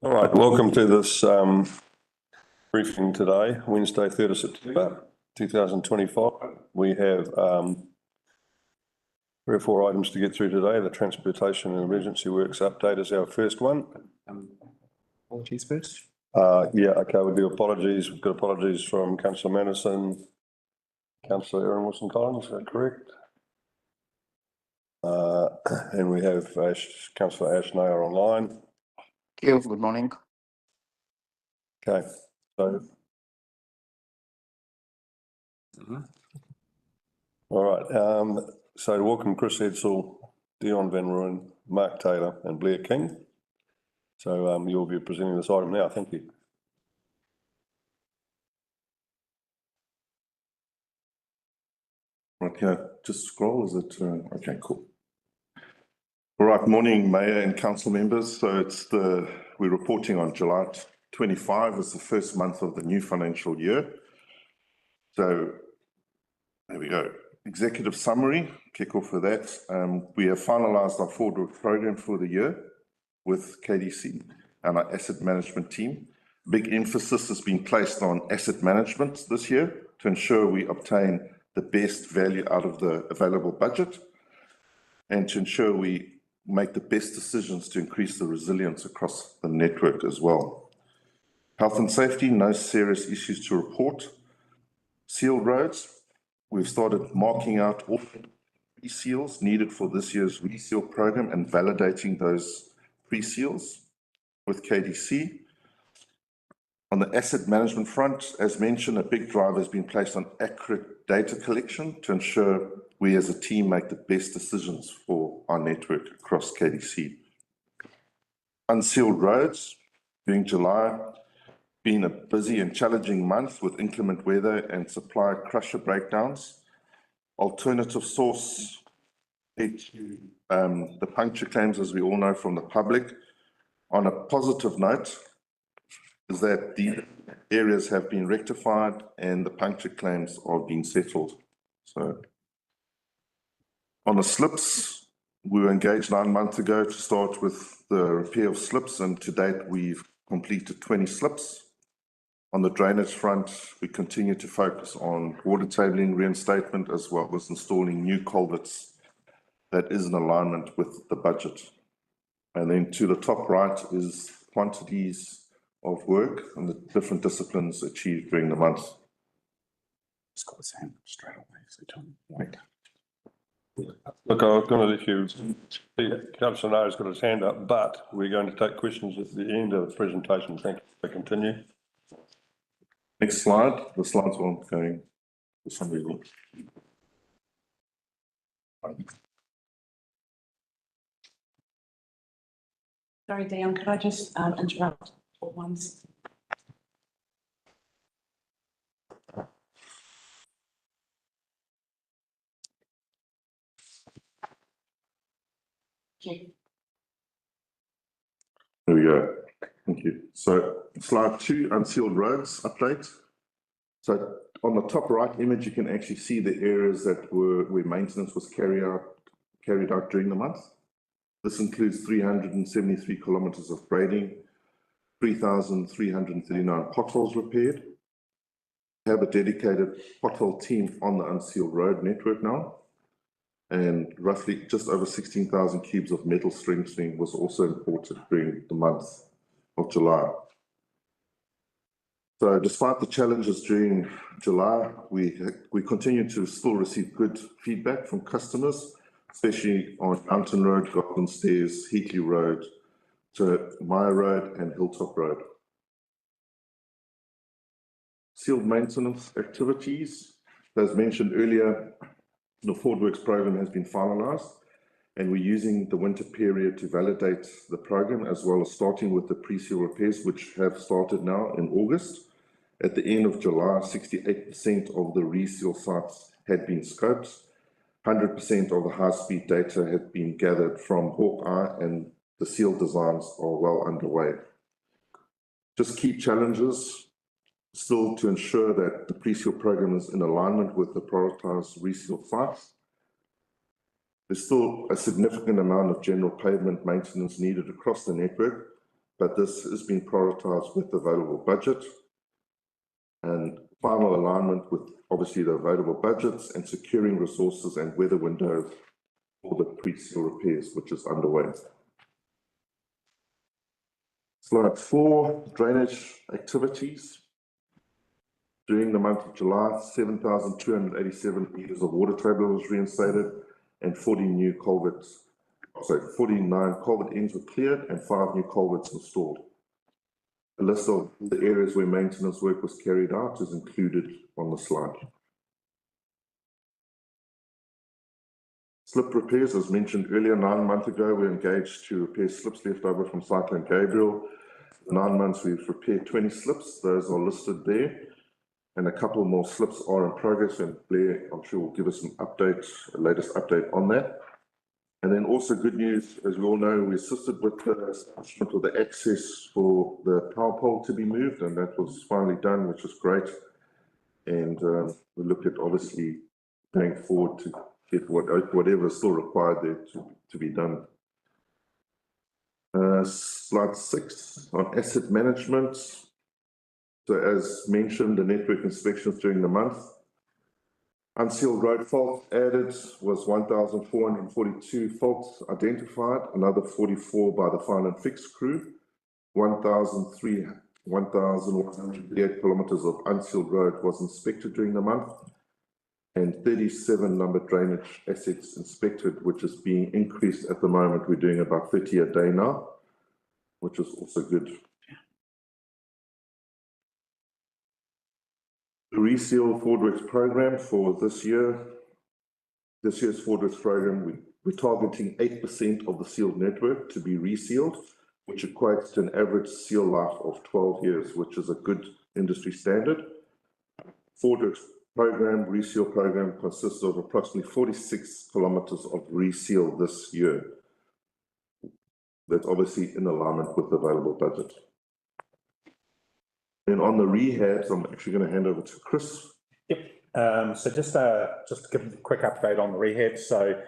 All right, welcome to this briefing today, Wednesday, 3rd of September 2025. We have 3 or 4 items to get through today. The Transportation and Emergency Works update is our first one. Apologies first. Yeah, okay, we'll do apologies. We've got apologies from Councillor Manderson, Councillor Erin Wilson-Collins, is that correct? And we have Councillor Ash Nair online. Thank you. Good morning. Okay, so. All right, so to welcome Chris Edsel, Dion Van Rooyen, Mark Taylor and Blair King. So you'll be presenting this item now. Thank you. Okay, just scroll, is it? Okay, cool. All right, morning, Mayor and Council members. So we're reporting on July 25 as the first month of the new financial year. So there we go. Executive summary, kick off with that. We have finalised our forward work program for the year with KDC and our asset management team. Big emphasis has been placed on asset management this year to ensure we obtain the best value out of the available budget and to ensure we make the best decisions to increase the resilience across the network as well. Health and safety, no serious issues to report. Sealed roads, we've started marking out all pre-seals needed for this year's reseal program and validating those pre-seals with KDC. On the asset management front, as mentioned, a big drive has been placed on accurate data collection to ensure we as a team make the best decisions for our network across KDC. Unsealed roads, during July, been a busy and challenging month with inclement weather and supply crusher breakdowns. Alternative source, the puncture claims, as we all know from the public. On a positive note, is that the areas have been rectified and the puncture claims are being settled. So on the slips, we were engaged 9 months ago to start with the repair of slips, and to date we've completed 20 slips. On the drainage front, we continue to focus on water tabling reinstatement as well as installing new culverts that is in alignment with the budget. And then to the top right is quantities of work and the different disciplines achieved during the month. Just got his hand up straight away, so don't wait. Look, I was going to let you, Councillor Nair's got his hand up, but we're going to take questions at the end of the presentation. Thank you. To continue. Next slide. The slides aren't going for some reason. Sorry, Dion, could I just interrupt for once? There we go. Thank you. So slide 2, unsealed roads update. So on the top right image, you can actually see the areas that where maintenance was carried out during the month. This includes 373 kilometres of grading, 3,339 potholes repaired. We have a dedicated pothole team on the unsealed road network now, and roughly just over 16,000 cubes of metal strengthening was also imported during the month of July. So despite the challenges during July, we continue to still receive good feedback from customers, especially on Mountain Road, Garden Stairs, Heatley Road, to Meyer Road and Hilltop Road. Sealed maintenance activities, as mentioned earlier, the Forward Works program has been finalised, and we're using the winter period to validate the program, as well as starting with the pre-seal repairs, which have started now in August. At the end of July, 68% of the reseal sites had been scoped. 100% of the high-speed data had been gathered from Hawkeye, and the seal designs are well underway. Just key challenges still to ensure that the pre-seal program is in alignment with the prioritised reseal sites. There's still a significant amount of general pavement maintenance needed across the network, but this has been prioritised with the available budget. And final alignment with obviously the available budgets and securing resources and weather windows for the pre-seal repairs, which is underway. Slide 4, drainage activities. During the month of July, 7,287 metres of water table was reinstated and 49 culvert ends were cleared and 5 new culverts installed. A list of the areas where maintenance work was carried out is included on the slide. Slip repairs, as mentioned earlier, 9 months ago, we engaged to repair slips left over from Cyclone Gabriel. 9 months, we've repaired 20 slips. Those are listed there. And a couple more slips are in progress, and Blair, I'm sure, will give us an update, a latest update on that. And then also good news, as we all know, we assisted with the establishment of the access for the power pole to be moved, and that was finally done, which was great. And we look at obviously going forward to get whatever is still required there to be done. Slide 6 on asset management. So as mentioned, the network inspections during the month. Unsealed road faults added was 1,442 faults identified, another 44 by the Find and Fix crew, 1,138 kilometres of unsealed road was inspected during the month, and 37 number drainage assets inspected, which is being increased at the moment. We're doing about 30 a day now, which is also good. The Reseal Forward Works program for this year's Forward Works program, we're targeting 8% of the sealed network to be resealed, which equates to an average seal life of 12 years, which is a good industry standard. Forward Works program, Reseal program, consists of approximately 46 kilometres of reseal this year. That's obviously in alignment with the available budget. And on the rehabs, I'm actually going to hand over to Chris. Yep. So just to give a quick update on the rehab. So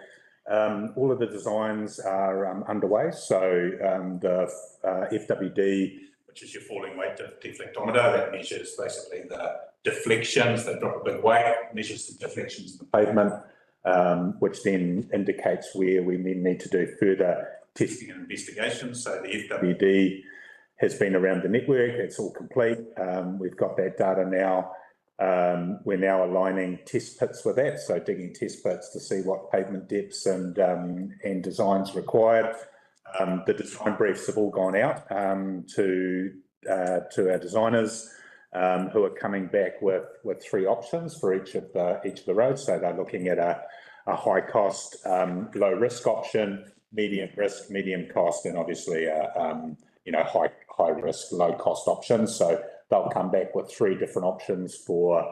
all of the designs are underway. So the FWD, which is your falling weight deflectometer, that measures basically the deflections that drop a big weight, measures the deflections in the pavement, which then indicates where we need to do further testing and investigation. So the FWD has been around the network, it's all complete. We've got that data now. We're now aligning test pits with that, so digging test pits to see what pavement depths and designs required. The design briefs have all gone out to our designers, who are coming back with 3 options for each of the roads. So they're looking at a high cost, low risk option, medium risk, medium cost, and obviously high risk, low cost options. So they'll come back with 3 different options for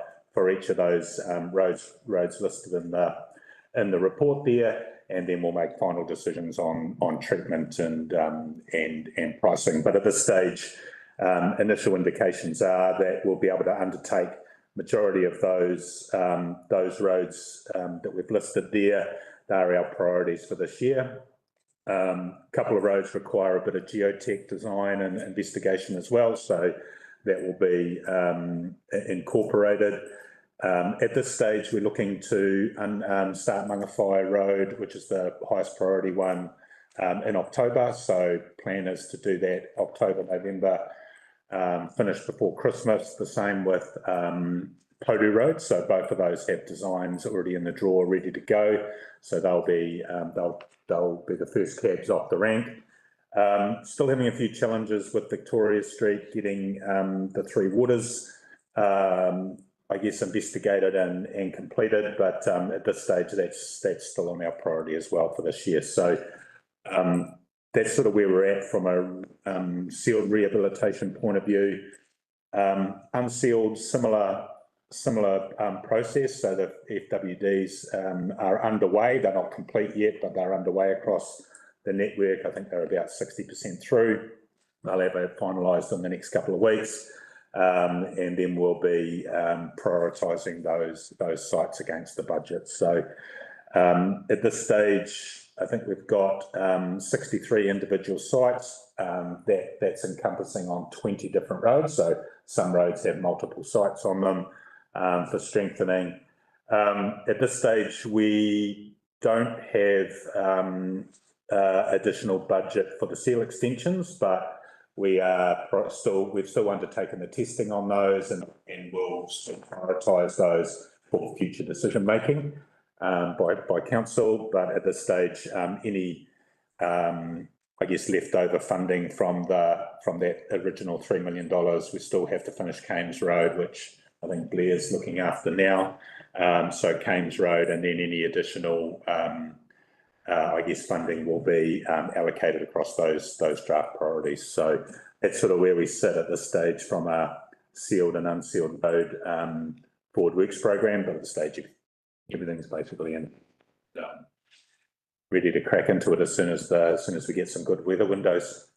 each of those roads listed in the report there, and then we'll make final decisions on treatment and pricing. But at this stage, initial indications are that we'll be able to undertake majority of those roads that we've listed there. They are our priorities for this year. A couple of roads require a bit of geotech design and investigation as well, so that will be incorporated. At this stage, we're looking to start Mangawhai Road, which is the highest priority one, in October. So plan is to do that October, November, finish before Christmas. The same with Podu Road. So both of those have designs already in the drawer, ready to go. So they'll be the first cabs off the rank. Still having a few challenges with Victoria Street, getting the 3 waters, I guess, investigated and completed. But at this stage, that's still on our priority as well for this year. So that's sort of where we're at from a sealed rehabilitation point of view. Unsealed, similar process. So the FWDs are underway. They're not complete yet, but they're underway across the network. I think they're about 60% through. They'll have it finalised in the next couple of weeks, and then we'll be prioritising those sites against the budget. So at this stage, I think we've got 63 individual sites that's encompassing on 20 different roads. So some roads have multiple sites on them for strengthening. At this stage, we don't have additional budget for the seal extensions, but we've still undertaken the testing on those and we'll still prioritise those for future decision making by council. But at this stage, any I guess leftover funding from that original $3 million, we still have to finish Kames Road, which I think Blair's looking after now. So Kames Road, and then any additional I guess funding will be allocated across those draft priorities. So that's sort of where we sit at this stage from a sealed and unsealed road forward works program. But at the stage, everything's basically in, ready to crack into it as soon as we get some good weather windows.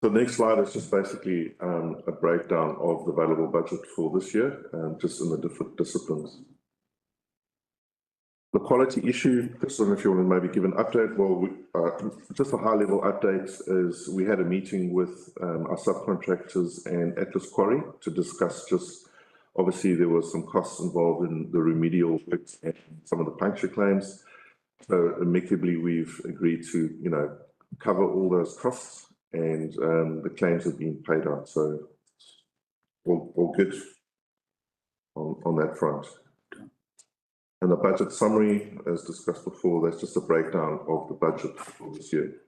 The next slide is just basically a breakdown of the available budget for this year, just in the different disciplines. The quality issue, just don't know if you want to maybe give an update. Well, just a high-level update is we had a meeting with our subcontractors and Atlas Quarry to discuss just, obviously there was some costs involved in the remedial works and some of the puncture claims. So amicably, we've agreed to, cover all those costs, and the claims have been paid out. So all good on that front. And the budget summary, as discussed before, that's just a breakdown of the budget for this year.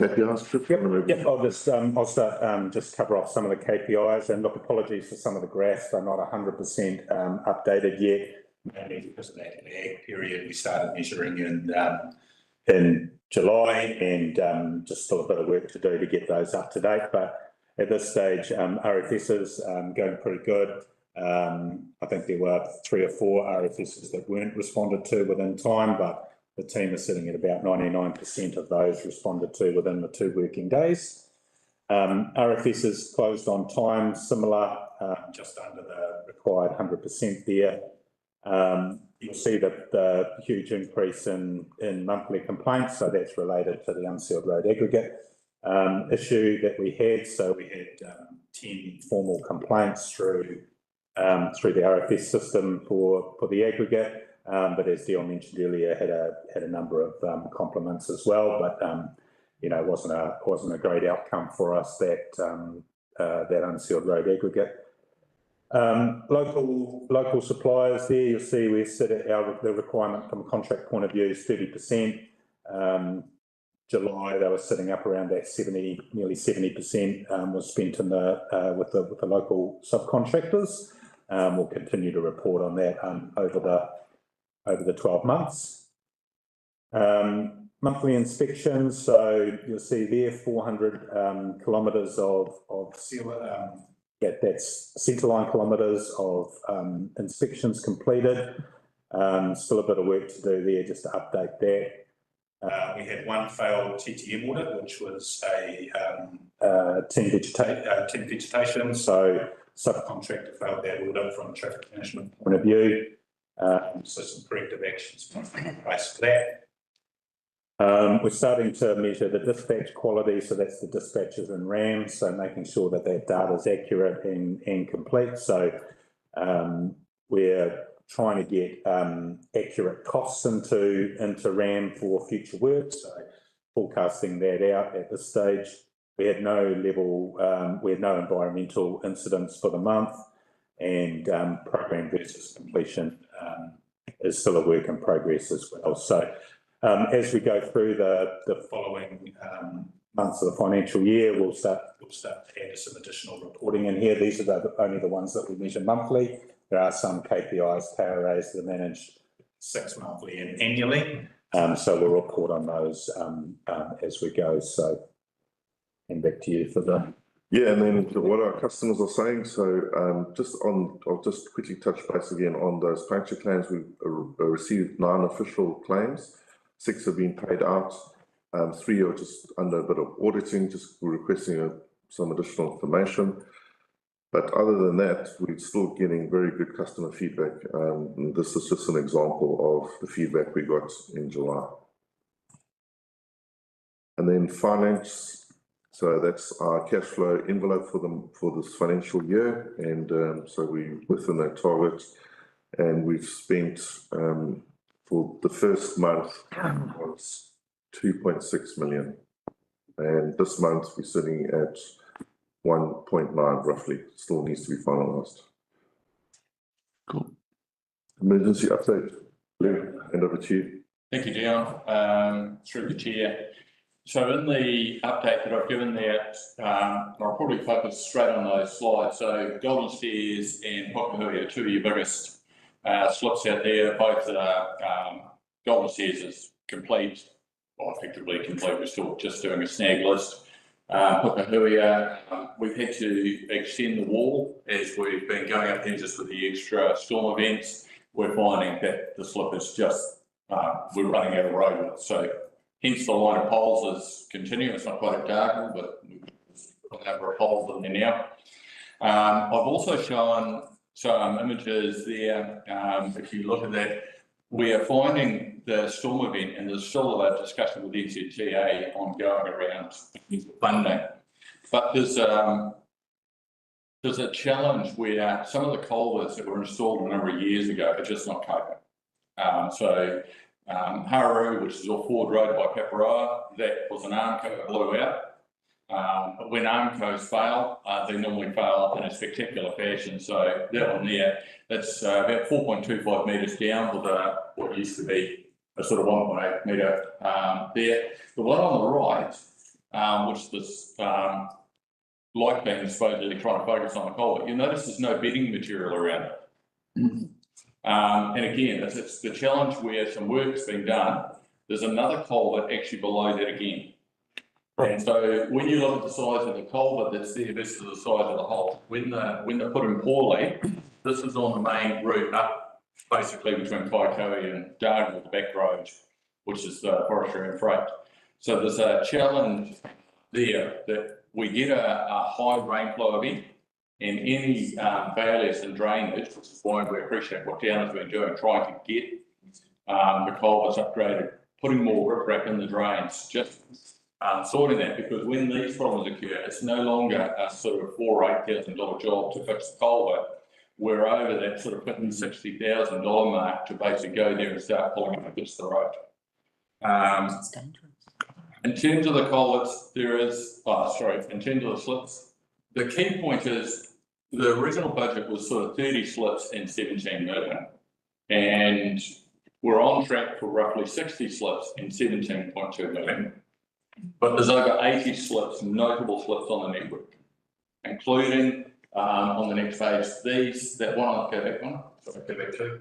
KPIs? Yep. I'll start just cover off some of the KPIs, and look, apologies for some of the graphs. They're not 100% updated yet, mainly because of that lag period. We started measuring in July, and just still a bit of work to do to get those up to date. But at this stage, RFSs going pretty good. I think there were 3 or 4 RFSs that weren't responded to within time, but the team is sitting at about 99% of those responded to within the 2 working days. RFSs closed on time, similar, just under the required 100% there. You'll see that the huge increase in monthly complaints, so that's related to the unsealed road aggregate issue that we had. So we had 10 formal complaints through the RFS system for the aggregate, but as Dion mentioned earlier, had a number of compliments as well. But it wasn't a great outcome for us, that unsealed road aggregate. Local suppliers there, you'll see we sit at the requirement from a contract point of view is 30%. July, they were sitting up around that nearly 70% was spent in with the local subcontractors. We'll continue to report on that over the 12 months. Monthly inspections, so you'll see there 400 kilometres of seal, that's centreline kilometres of inspections completed. Still a bit of work to do there just to update that. We had 1 failed TTM audit, which was a tin vegetation. So subcontractor failed that audit from a traffic management point of view. So some corrective actions in place for that. We're starting to measure the dispatch quality, so that's the dispatches and RAMs, so making sure that data is accurate and complete. So we're trying to get accurate costs into RAM for future work, so forecasting that out at this stage. We had no environmental incidents for the month, and program versus completion is still a work in progress as well. So as we go through the following months of the financial year, we'll start to add some additional reporting in here. These are only the ones that we measure monthly. There are some KPIs, KRAs that are managed 6 monthly and annually. So we'll report on those as we go. So, and back to you for the... Yeah, and then what our customers are saying. So I'll just quickly touch base again on those puncture claims. We've received 9 official claims. 6 have been paid out. 3 are just under a bit of auditing, just requesting some additional information. But other than that, we're still getting very good customer feedback. And this is just an example of the feedback we got in July. And then finance, so that's our cash flow envelope for this financial year. And so we're within that target. And we've spent for the first month was 2.6 million. And this month we're sitting at 1.9 roughly. Still needs to be finalised. Cool. Emergency update. Blair, hand over to you. Thank you, Dion. Through the chair. So in the update that I've given there, I'll probably focus straight on those slides. So Golden Stairs and Pukehui are two of your biggest slips out there. Both that are Golden Stairs is complete, or effectively complete. We're still just doing a snag list. Pukehui, we've had to extend the wall as we've been going up there just with the extra storm events. We're finding that the slip is just, we're running out of road with it. So hence the line of poles is continuing. It's not quite a dark, but we've got a number of poles in there now. I've also shown some images there. If you look at that, we are finding the storm event, and there's still a discussion with NZTA ongoing around funding. But there's a challenge where some of the culverts that were installed a number of years ago are just not coping. Haru, which is off Ford Road by Paparoa, that was an Armco that blew out. But when Armcos fail, they normally fail in a spectacular fashion. So that one there, that's about 4.25 metres down with what used to be a sort of 1.8 metre there. The one on the right, which this light beam is supposedly trying to focus on the culvert, you'll notice there's no bedding material around it. And again, it's the challenge where some work's been done. There's another culvert actually below that again. And so when you look at the size of the culvert that's there versus the size of the hole, when they're put in poorly, this is on the main route up basically between Kaikohe and Darwin with the back road, which is the forestry and freight. So there's a challenge there that we get a high rainflow event, and any failures in drainage, which is why we appreciate what Down has been doing, trying to get the culverts upgraded, putting more riprap in the drains, just sorting that, because when these problems occur, it's no longer a sort of $4,000 or $8,000 job to fix the culvert. We're over that sort of $50,000 to $60,000 mark to basically go there and start pulling up against the road. In terms of the culverts, in terms of the slips, the key point is the original budget was sort of 30 slips and 17 million. And we're on track for roughly 60 slips and 17.2 million. But there's over 80 slips, notable slips on the network, including on the next page, that one, I'll go back one. Sorry, go back to.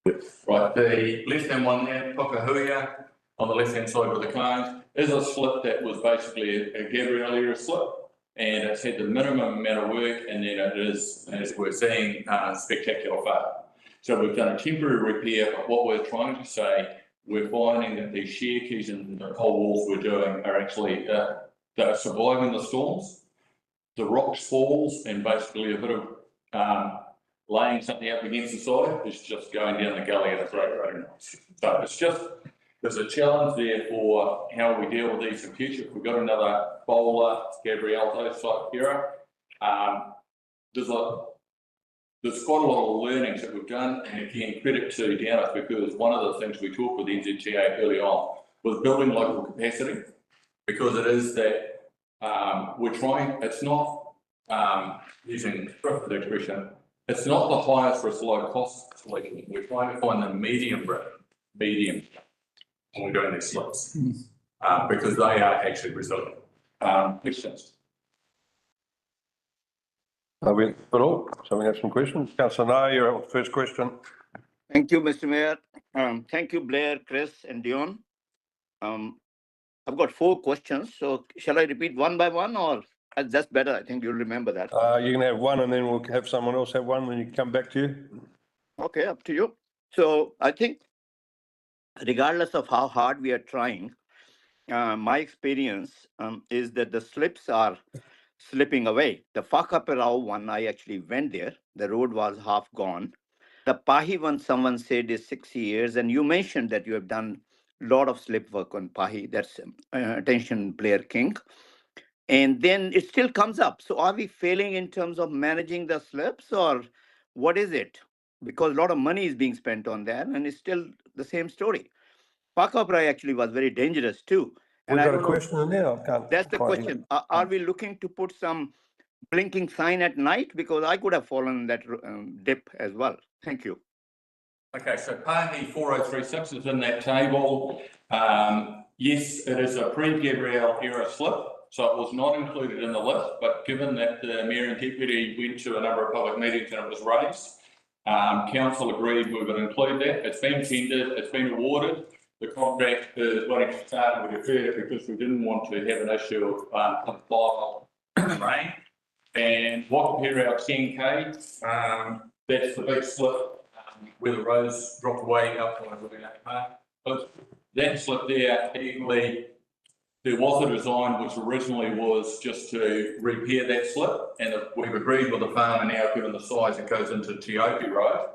Yep. Right, the left-hand one there, Pukehui, on the left-hand side with the cones, is a slip that was basically a Gabriel area slip, and it's had the minimum amount of work, and then it is, as we're seeing, spectacular fail. So we've done a temporary repair, but what we're trying to say, we're finding that these shear keys and the pole walls we're doing are actually they're surviving the storms. The rocks falls, and basically a bit of laying something up against the side is just going down the gully at a great rate. So it's just, there's a challenge there for how we deal with these in future. If we've got another Bowler, Gabrielto type era, there's quite a lot of learnings that we've done, and again, credit to Downers, because one of the things we talked with NZTA early on was building local capacity, because it is that we're trying, it's not, using the expression, it's not the highest risk low cost solution. We're trying to find the medium when we're doing these slips, because they are actually resilient. Questions? Are we at all? So we have some questions. Councillor Ngai, you're up with the first question. Thank you, Mr. Mayor. Thank you, Blair, Chris, and Dion. I've got 4 questions. So shall I repeat one by one, or that's better? I think you'll remember that. You can have one, and then we'll have someone else have one when you come back to you. Okay, up to you. So I think regardless of how hard we are trying, my experience is that the slips are slipping away. The Whakaparau one, I actually went there. The road was half gone. The Pahi one, someone said is 6 years, and you mentioned that you have done a lot of slip work on Pahi. That's attention, Blair King. And then it still comes up. So are we failing in terms of managing the slips, or what is it? Because a lot of money is being spent on that, and it's still the same story. Whakaparau actually was very dangerous too. We've And I got a don't know, question in there. I can't that's the quite hear. question. Are we looking to put some blinking sign at night? Because I could have fallen in that dip as well. Thank you. Okay, so Pahi 4036 is in that table. Yes, it is a pre-Gabrielle era slip, so it was not included in the list, but given that the Mayor and Deputy went to a number of public meetings and it was raised, Council agreed we would include that. It's been tendered, it's been awarded. The contract is waiting to start, and we deferred it because we didn't want to have an issue of file rain. And Whakaparau 10K, that's the big slip where the roads dropped away up on the but that slip there, equally, there was a design which originally was just to repair that slip, and we've agreed with the farmer now, given the size it goes into Teope Road,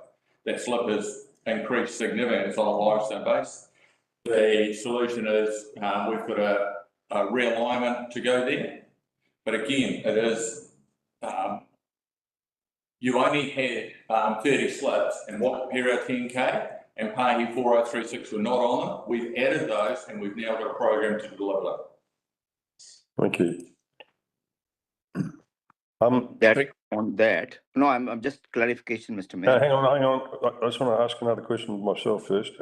that slip has increased significantly. It's on a limestone base. The solution is we've got a realignment to go there, but again, it is you only had 30 slips, and Whakaparau 10K and Pahi 4036 were not on them. We've added those, and we've now got a program to deliver them. Thank you. That on that. No, I'm just clarification, Mr. Mayor. Hang on. I just want to ask another question myself first.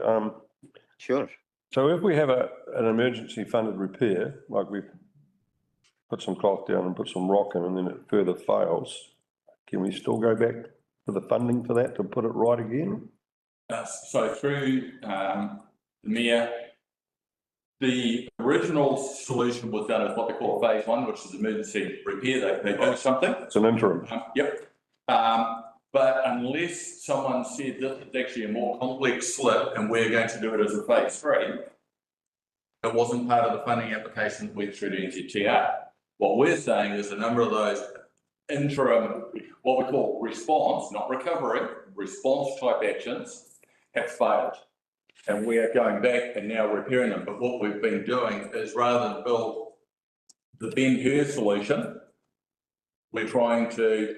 Sure. So if we have an emergency funded repair, like we've put some cloth down and put some rock in, and then it further fails, can we still go back to the funding for that to put it right again? So through the Mayor, the original solution was done as what they call phase one, which is emergency repair. They do something. It's an interim. Yep. But unless someone said this is actually a more complex slip and we're going to do it as a phase three, it wasn't part of the funding application that went through to NZTA. What we're saying is a number of those interim, what we call response, not recovery, response type actions have failed. And we are going back and now repairing them. But what we've been doing is rather than build the Ben Hur solution, we're trying to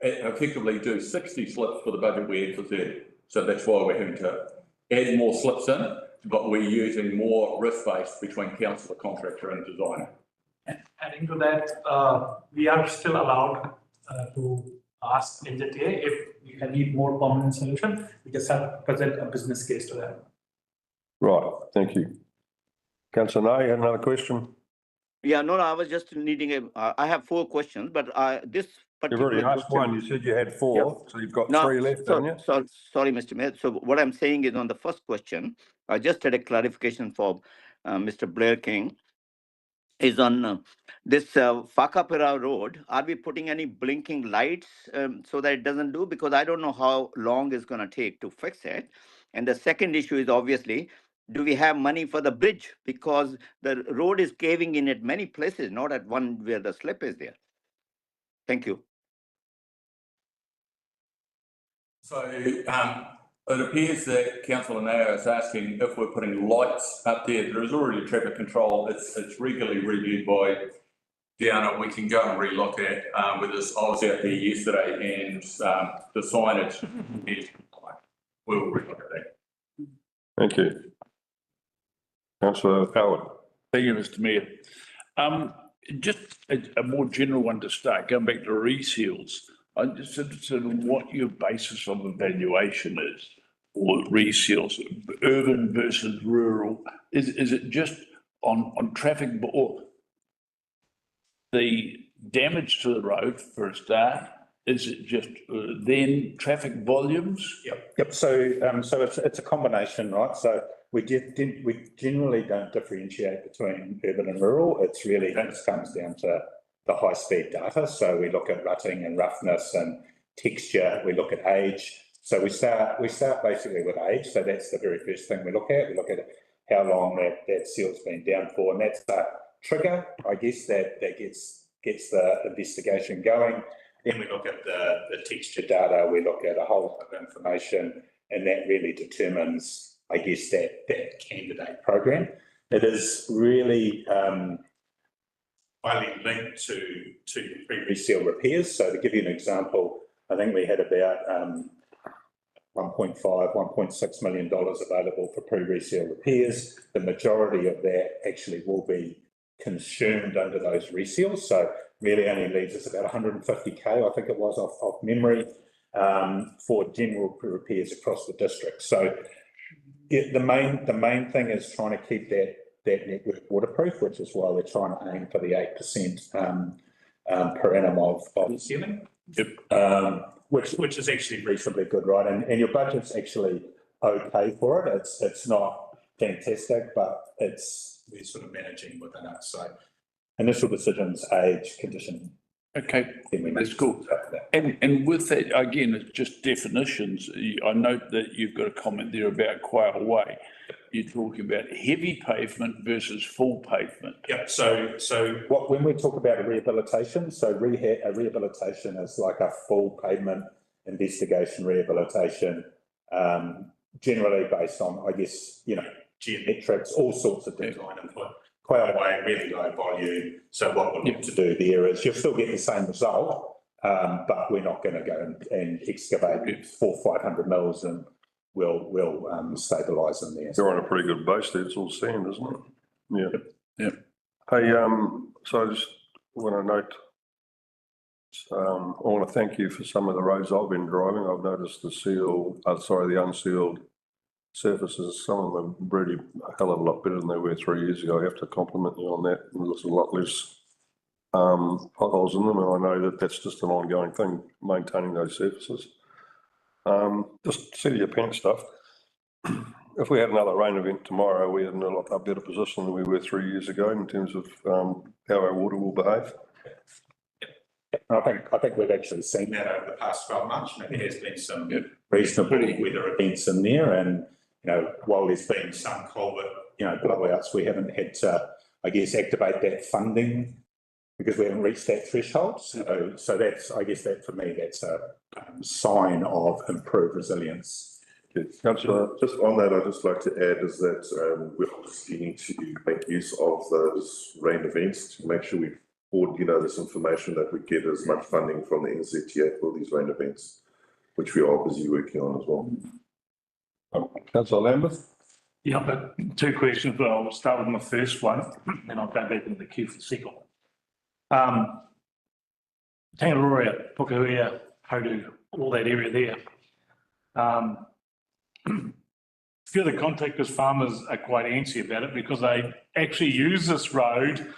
effectively do 60 slips for the budget we had for 30. So that's why we're having to add more slips in, but we're using more risk-based between councillor, contractor and designer. And adding to that, we are still allowed to ask NZTA if we need more permanent solution. We just have to present a business case to them. Right, thank you. Councillor Nay, you had another question? Yeah, no, I was just needing I have 4 questions, but this You've particular already asked question- one, you said you had 4, so you've got No, 3 left, haven't you? Sorry, Mr. Mayor. So what I'm saying is on the first question, I just had a clarification for Mr. Blair King. Is on this Whakaparau Road, are we putting any blinking lights so that it doesn't do? Because I don't know how long it's going to take to fix it. And the second issue is obviously, do we have money for the bridge? Because the road is caving in at many places, not at one where the slip is there. Thank you. So it appears that Councillor Nao is asking if we're putting lights up there. There is already traffic control. It's regularly reviewed by Diana. We can go and relook at with this. I was out there yesterday and the signage is we'll relook at that. Thank you. Councillor Howard. Thank you, Mr. Mayor. Just a more general one to start, going back to reseals. I'm just interested in what your basis of evaluation is for reseals, urban versus rural. Is it just on traffic or the damage to the road for a start? Is it just then traffic volumes? Yep. So it's a combination, right? So we generally don't differentiate between urban and rural. It's really just comes down to the high speed data. So we look at rutting and roughness and texture. We look at age. So we start basically with age. So that's the very first thing we look at. We look at how long that seal's been down for, and that's a trigger, I guess, that gets gets the investigation going. Then we look at the texture data, we look at a whole lot of information, and that really determines, I guess, that candidate program. It is really highly linked to pre-reseal repairs. So to give you an example, I think we had about $1.6 million available for pre-reseal repairs. The majority of that actually will be consumed under those reseals. So really only leaves us about 150K, I think it was off memory, for general repairs across the district. So the main thing is trying to keep that network waterproof, which is why we're trying to aim for the 8% per annum of ceiling. Yep. Which is actually reasonably good, right? And your budget's actually okay for it. It's not fantastic, but we're sort of managing within it. So initial decisions, age, condition. Okay, that's cool. And with that, again, it's just definitions. I note that you've got a comment there about Quail Way. You're talking about heavy pavement versus full pavement. Yeah. So when we talk about a rehabilitation, a rehabilitation is like a full pavement investigation rehabilitation, generally based on, I guess, geometrics, all sorts of design input. Quail Way, really low volume. So what we'll look to do there is you'll still get the same result, but we're not going to go and excavate 400-500 mils, and we'll stabilise them there. You're on a pretty good base there. It's all sand, isn't it? Yeah. Yeah. Hey, so I just want to note, I want to thank you for some of the roads I've been driving. I've noticed the unsealed surfaces, some of them are really a hell of a lot better than they were 3 years ago. I have to compliment you on that. And there's a lot less potholes in them, and I know that that's just an ongoing thing, maintaining those surfaces. Just seat of your pants stuff. If we had another rain event tomorrow, we're in a lot better position than we were 3 years ago in terms of how our water will behave. I think we've actually seen that over the past 12 months. There has been some reasonable weather events in there, and while there's been some culvert blowouts, we haven't had to, I guess, activate that funding because we haven't reached that threshold. So that's, I guess, that for me, that's a sign of improved resilience. Yes. Councillor, just on that, I'd just like to add is that we're obviously need to make use of those rain events to make sure we forward, this information that we get as much funding from the NZTA for these rain events, which we are busy working on as well. Councillor Lambeth? Yeah, but two questions, but I'll start with my first one, and I'll go back into the queue for the second one. Tangaroa, Pukahuia, Hodu, all that area there. A few of the contractors, farmers are quite antsy about it because they actually use this road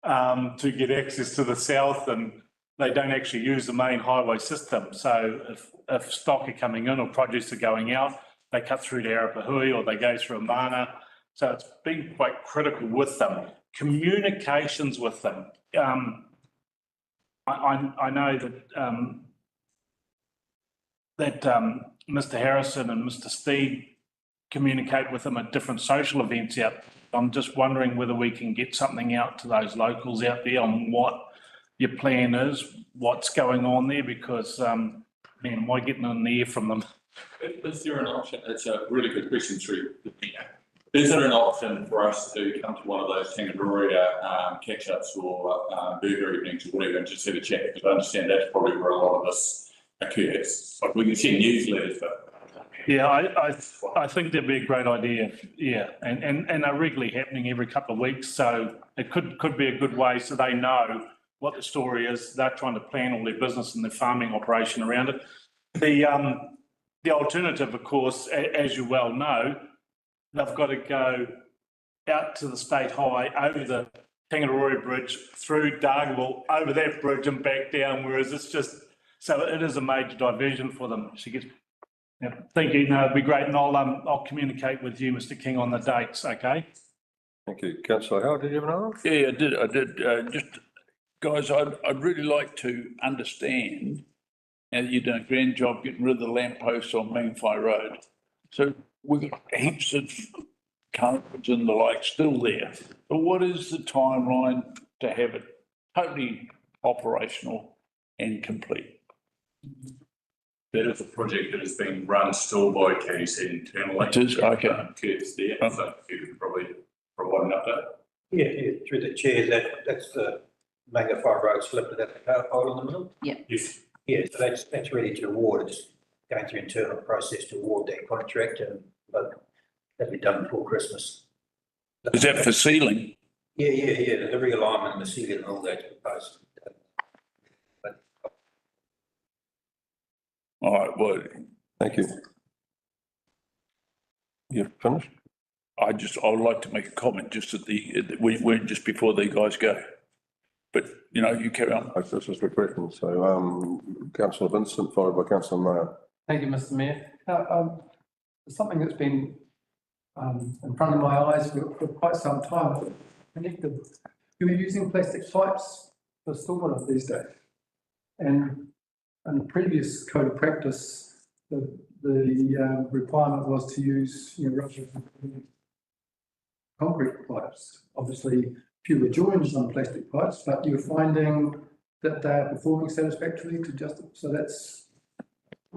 to get access to the south, and they don't actually use the main highway system. So if stock are coming in or produce are going out, they cut through to Arapahui or they go through Amana. So it's been quite critical with them. Communications with them. I know that Mr. Harrison and Mr. Steed communicate with them at different social events out. I'm just wondering whether we can get something out to those locals out there on what your plan is, what's going on there, because, man, am I getting in the air from them? Is there an option? It's a really good question, through. Is there an option for us to come to one of those Tangaroa catch-ups or burger evenings or whatever and just have a chat? Because I understand that's probably where a lot of this occurs. Like we can send newsletters, but yeah, I think that'd be a great idea. Yeah, and they're regularly happening every couple of weeks, so it could be a good way so they know what the story is. They're trying to plan all their business and their farming operation around it. The alternative, of course, as you well know, they've got to go out to the State High, over the Tangaroa Bridge, through Dargaville, over that bridge and back down, whereas it's just, so it is a major diversion for them. Yeah, thank you. No, it'd be great, and I'll communicate with you, Mr. King, on the dates. Okay. Thank you. Councillor Howard, did you have another? Yeah, I did. Just, guys, I'd really like to understand, and you're doing a grand job getting rid of the lampposts on Mangwhai Road. So we've got heaps of culverts and the like still there. But what is the timeline to have it totally operational and complete. That is a project that has been run still by KDC internally. It is, okay. Kurt's there, so you could probably provide an update. Yeah, through the chair, that's the Magnified Road slip with that power pole in the middle. Yes. Yeah, so that's ready to award. It's going through internal process to award that contract, but that'll be done before Christmas. Is that for ceiling? Yeah, the realignment and the ceiling and all that's proposed. All right, well, Thank you. You've finished? I would like to make a comment just at just before the guys go. But, you know, you carry on. This is the question. So, councillor Vincent, followed by councillor Mayer. Thank you, Mr. Mayor. Something that's been in front of my eyes for quite some time. Connected. You're using plastic pipes for stormwater these days. And in the previous code of practice, the requirement was to use, rubber concrete pipes. Obviously, fewer joins on plastic pipes, but you're finding that they are performing satisfactorily to just, so that's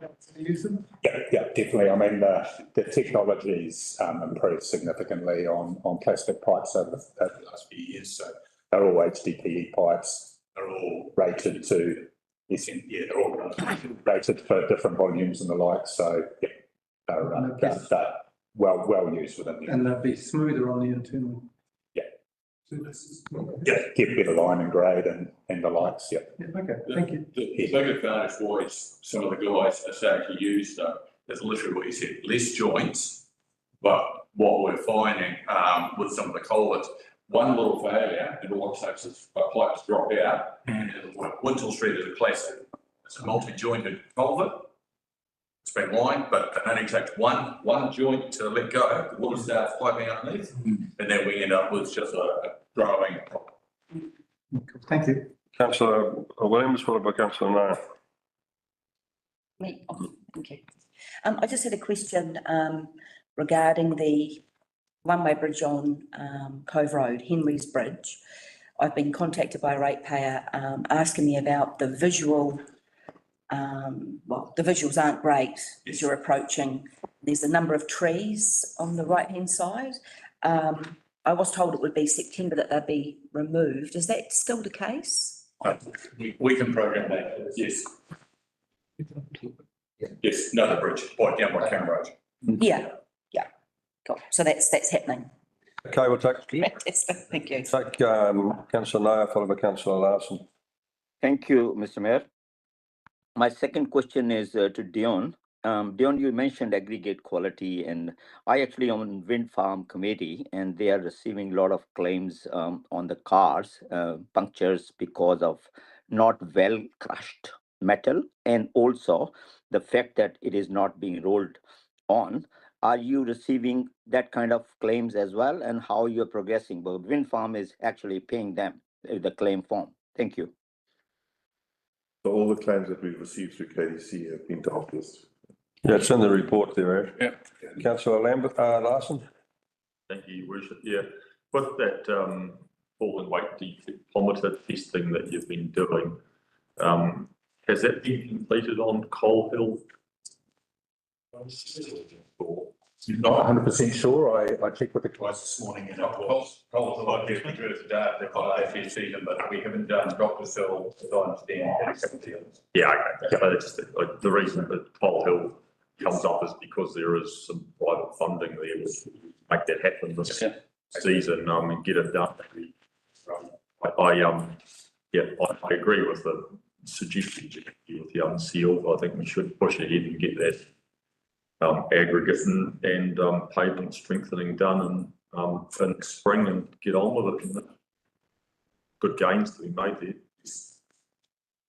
to use them? Yeah, definitely. I mean, the technology's improved significantly on plastic pipes over the last few years. So they're all HDPE pipes. They're all rated to, they're all rated for different volumes and the like. So yeah, they're well used within the. And they'll be smoother on the internal. Yeah. Surfaces. Yeah, get better line and grade and the likes. Yeah. Okay, thank you. The big advantage why some of the guys are starting to use though, is literally what you said, less joints. But what we're finding with some of the culverts, one little failure, and all it takes is a pipes drop out. And Wintle Street is a classic. It's a multi-jointed culvert. It's been lined, but it only takes one joint to let go. The water starts piping underneath, and then we end up with just a growing problem. Thank you. Councillor Williams, followed by councillor Mayer. Me, thank you. I just had a question regarding the one-way bridge on Cove Road, Henry's Bridge. I've been contacted by a ratepayer asking me about the visual. Well, the visuals aren't great as you're approaching. There's a number of trees on the right-hand side. I was told it would be September that they'd be removed. Is that still the case? We can program that, yes. Yes, no, the bridge, down by Cam Road. Yeah. Cool. So that's happening. Okay, we'll take Fantastic. Thank you. councillor Nair, followed by councillor Larson. Thank you, Mr. Mayor. My second question is to Dion. Dion, you mentioned aggregate quality, and I actually am on wind farm committee, and they are receiving a lot of claims on the cars, punctures because of not well crushed metal, and also the fact that it is not being rolled on. Are you receiving that kind of claims as well, and how you're progressing? But wind farm is actually paying them the claim form. Thank you. So all the claims that we've received through KDC have been dealt with. Yeah, it's in the report there, Ed. Yeah. Councillor Larson. Thank you, Your Worship. Yeah, with that fall and weight deflectometer testing that you've been doing, has that been completed on Coal Hill? Not 100% sure. I checked with the guys this morning and it was. But we haven't done Dr. Phil, as I understand. Yeah, okay. But it's the reason that Coal Hill comes up is because there is some private funding there to make that happen this season and get it done. I agree with the suggestion with the unsealed. I think we should push ahead and get that aggregate and pavement strengthening done in spring and get on with it. Good gains to be made there.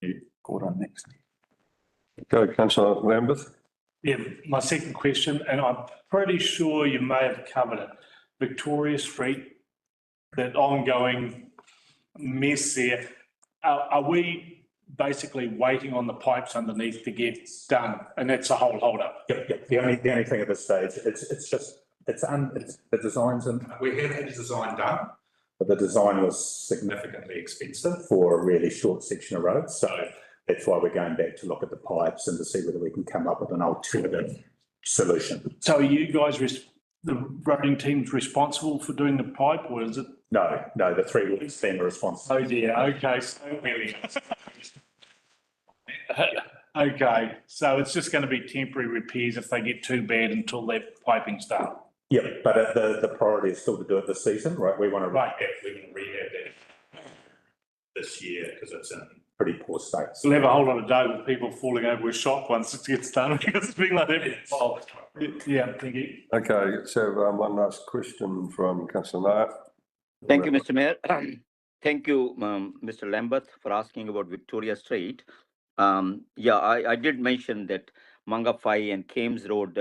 Yeah. Go on next. Go, councillor Lambeth. Yeah, my second question, and I'm pretty sure you may have covered it. Victoria Street, that ongoing mess there. Are we basically waiting on the pipes underneath to get done, and that's a whole hold up? Yep. The only thing at this stage, it's the designs, and we have had a design done. but the design was significantly expensive for a really short section of road. So that's why we're going back to look at the pipes and to see whether we can come up with an alternative solution. So are you guys, the roading team's responsible for doing the pipe, or is it? No, the 3 weeks then are responsible. Oh dear, okay, so okay, so it's just going to be temporary repairs if they get too bad until that piping's done. Yeah, but the priority is still to do it this season, right? We want to Right. rehab that this year because it's in pretty poor state. We'll have a whole lot of day with people falling over with shock once it gets done, because it's been like that. Yeah, thank you. Okay, let's have one last question from councillor Nart. Thank you, Mr. Mayor. Thank you, Mr. Lambert, for asking about Victoria Street. Yeah, I did mention that Mangawhai and Kames Road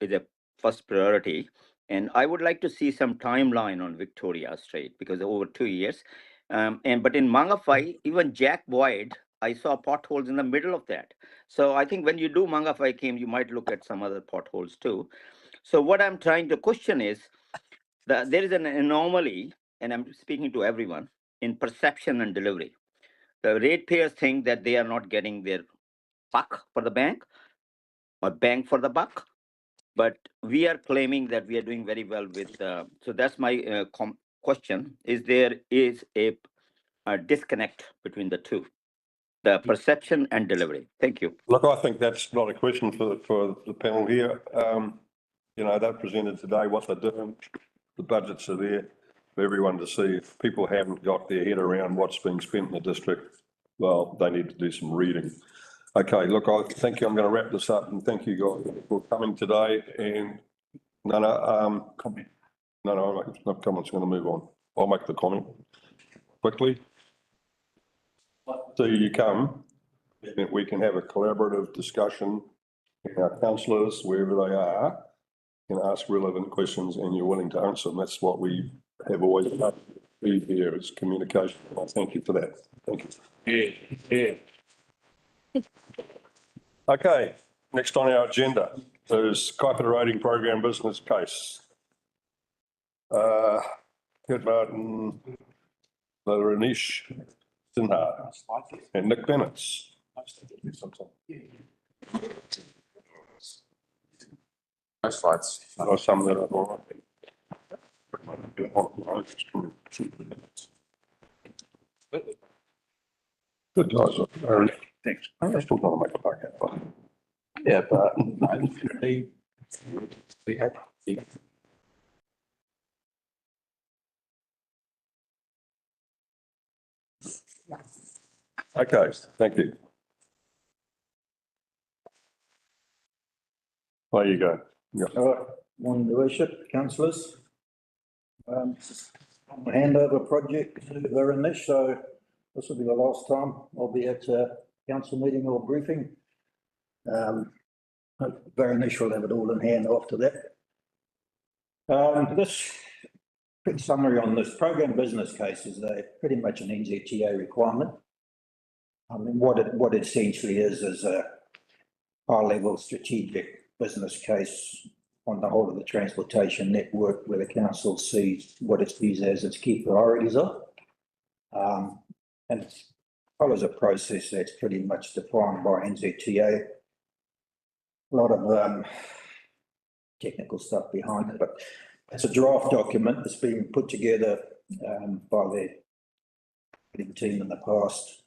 is a first priority. And I would like to see some timeline on Victoria Street because over 2 years. But in Mangawhai, even Jack Boyd, I saw potholes in the middle of that. So I think when you do Mangawhai Kames, you might look at some other potholes too. So what I'm trying to question is that there is an anomaly, and I'm speaking to everyone, in perception and delivery. The ratepayers think that they are not getting their buck for the bank or bang for the buck, but we are claiming that we are doing very well with, so that's my question. Is there is a disconnect between the two, the perception and delivery? Thank you. Look, I think that's not a question for the panel here. You know, they've presented today what they're doing. The budgets are there for everyone to see. If people haven't got their head around what's being spent in the district, well, they need to do some reading. Okay, look, I thank you. I'm going to wrap this up and thank you guys for coming today. And comment. No, no comments. I'm going to move on. I'll make the comment quickly. So you come, and we can have a collaborative discussion. Our councillors, wherever they are, can ask relevant questions and you're willing to answer them. That's what we have always done here is communication. Well, thank you for that. Thank you. Yeah. Okay, next on our agenda is Kaipara Roading Program business case. Kurt Martin, Ranish Sinha, and Nick Bennett. No slides. Or some that are all right. Good guys. Thanks. I'm still gonna make a buck out of it. Yeah, but we had. Okay, thank you. There you go. Yeah. Morning, Your Worship, councillors. Handover project to Veronish, so this will be the last time I'll be at a council meeting or briefing. Veronish will have it all in hand after that. This quick summary on this program business case is pretty much an NZTA requirement. I mean, what it essentially is a high-level strategic business case on the whole of the transportation network where the council sees what it sees as its key priorities are. And it follows a process that's pretty much defined by NZTA. A lot of technical stuff behind it, but it's a draft document that's been put together by the team in the past,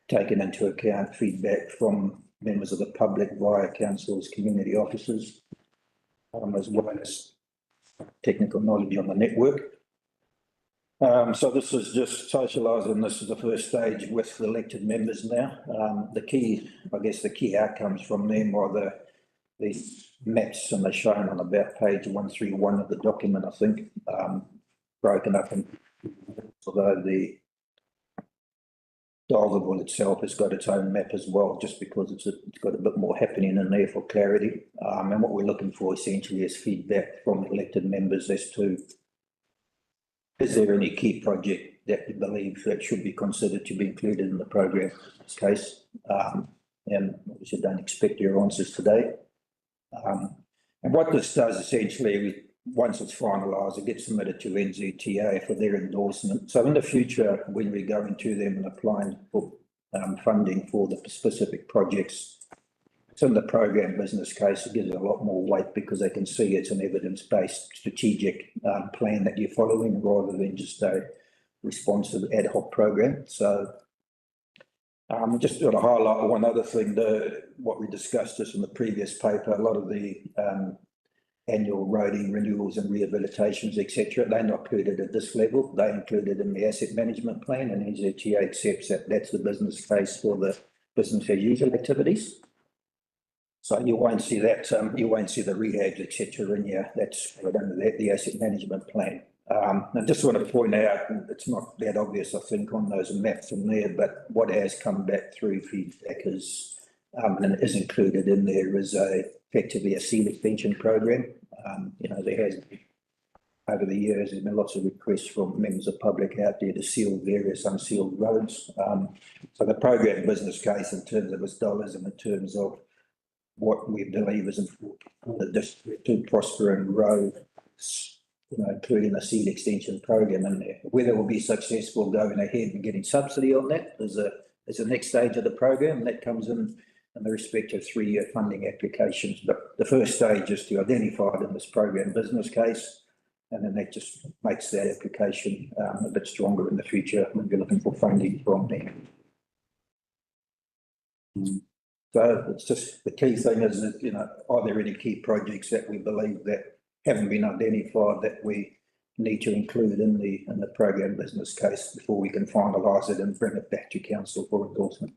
taken into account feedback from members of the public via council's community officers, as well as technical knowledge on the network. So this is just socialising. This is the first stage with the elected members now. The key outcomes from them are the maps, and they're shown on about page 131 of the document, I think, broken up. And although the Dargaville itself has got its own map as well, just because it's got a bit more happening in there for clarity. And what we're looking for essentially is feedback from elected members as to, is there any key project that you believe that should be considered to be included in the program in this case? And obviously don't expect your answers today. And what this does essentially, once it's finalised, it gets submitted to NZTA for their endorsement. So in the future, when we're going to them and applying for funding for the specific projects, it's in the program business case, it gives it a lot more weight because they can see it's an evidence-based strategic plan that you're following rather than just a responsive ad hoc program. So just to highlight one other thing, what we discussed just in the previous paper, a lot of the annual roading renewals and rehabilitations, etc., they're not included at this level. They're included in the asset management plan, and NZTA accepts that that's the business case for the business as usual activities. So you won't see that, you won't see the rehabs, etc., in here. That's under the asset management plan. I just want to point out, it's not that obvious, I think, on those maps from there, but what has come back through feedback is, and is included in there, is effectively a seal extension program. You know, there has been, over the years, there's been lots of requests from members of the public out there to seal various unsealed roads. So the program business case in terms of its dollars and in terms of what we believe is important for the district to prosper and grow, you know, including a seed extension program in there. Whether we'll be successful going ahead and getting subsidy on that is the next stage of the program, and that comes in the respective 3-year funding applications. But the first stage is to identify it in this program business case, and then that just makes that application a bit stronger in the future when we're looking for funding from there. So it's just, the key thing is that, you know, are there any key projects that we believe that haven't been identified that we need to include in the program business case before we can finalise it and bring it back to council for endorsement.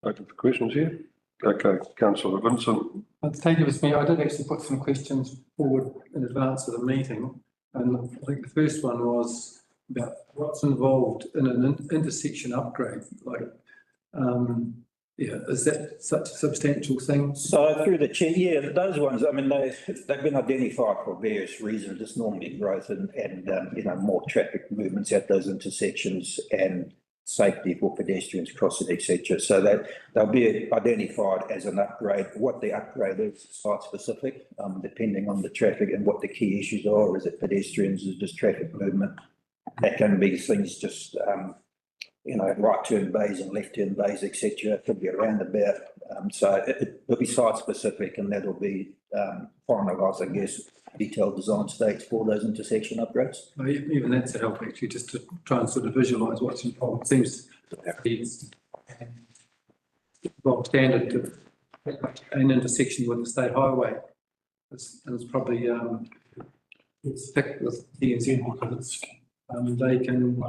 Open for questions here. Okay, Councillor Vincent. Thank you, Mr. Mayor. I did actually put some questions forward in advance of the meeting, and I think the first one was about what's involved in an intersection upgrade. Like, yeah, is that such a substantial thing? So through the chair, yeah, those ones, I mean, they've been identified for various reasons. It's normally growth and you know, more traffic movements at those intersections and safety for pedestrians crossing, etc. So that they'll be identified as an upgrade. What the upgrade is site specific, depending on the traffic and what the key issues are. Is it pedestrians? Is it just traffic movement? That can be things just, you know, right turn bays and left turn bays, etc. It could be a roundabout. So it'll be site specific, and that'll be finalised, I guess, detailed design stakes for those intersection upgrades. Well, even that's a help actually, just to try and sort of visualise what's involved. It seems it's well standard to an intersection with the state highway. It's probably it's thick with DNZ because they can,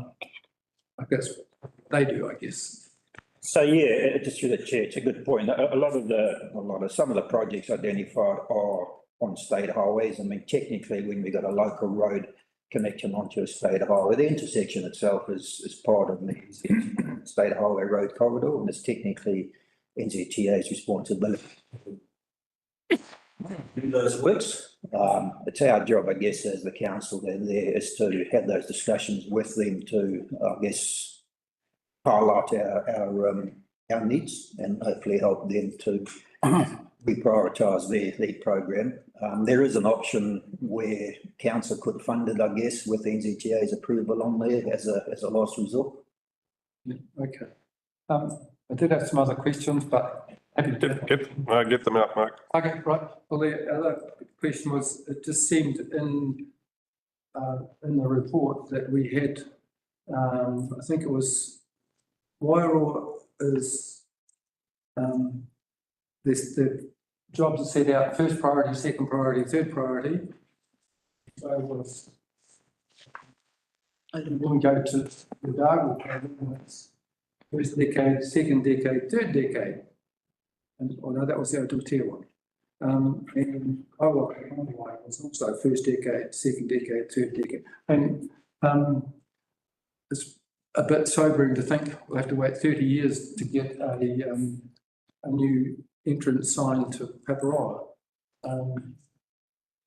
I guess, they do, I guess. So yeah, just through the chair, it's a good point. Some of the projects identified are on state highways. I mean, technically, when we got a local road connection onto a state highway, the intersection itself is part of the state highway road corridor, and it's technically NZTA's responsibility to do those works. It's our job, I guess, as the council there is to have those discussions with them to, I guess, highlight our needs and hopefully help them to reprioritise their program. There is an option where council could fund it, I guess, with NZTA's approval on there as a last resort. Yeah, okay. I did have some other questions, but happy to Get them out, Mark. Okay, right. Well, the other question was, it just seemed in the report that we had, I think it was Wairoa is the jobs are set out first priority, second priority, third priority. So it was, I didn't go to the Dargle program. First decade, second decade, third decade. And no, that was the Aotearoa one. And Kaua was also first decade, second decade, third decade. And it's a bit sobering to think we'll have to wait 30 years to get a new entrance sign to Paparoa. And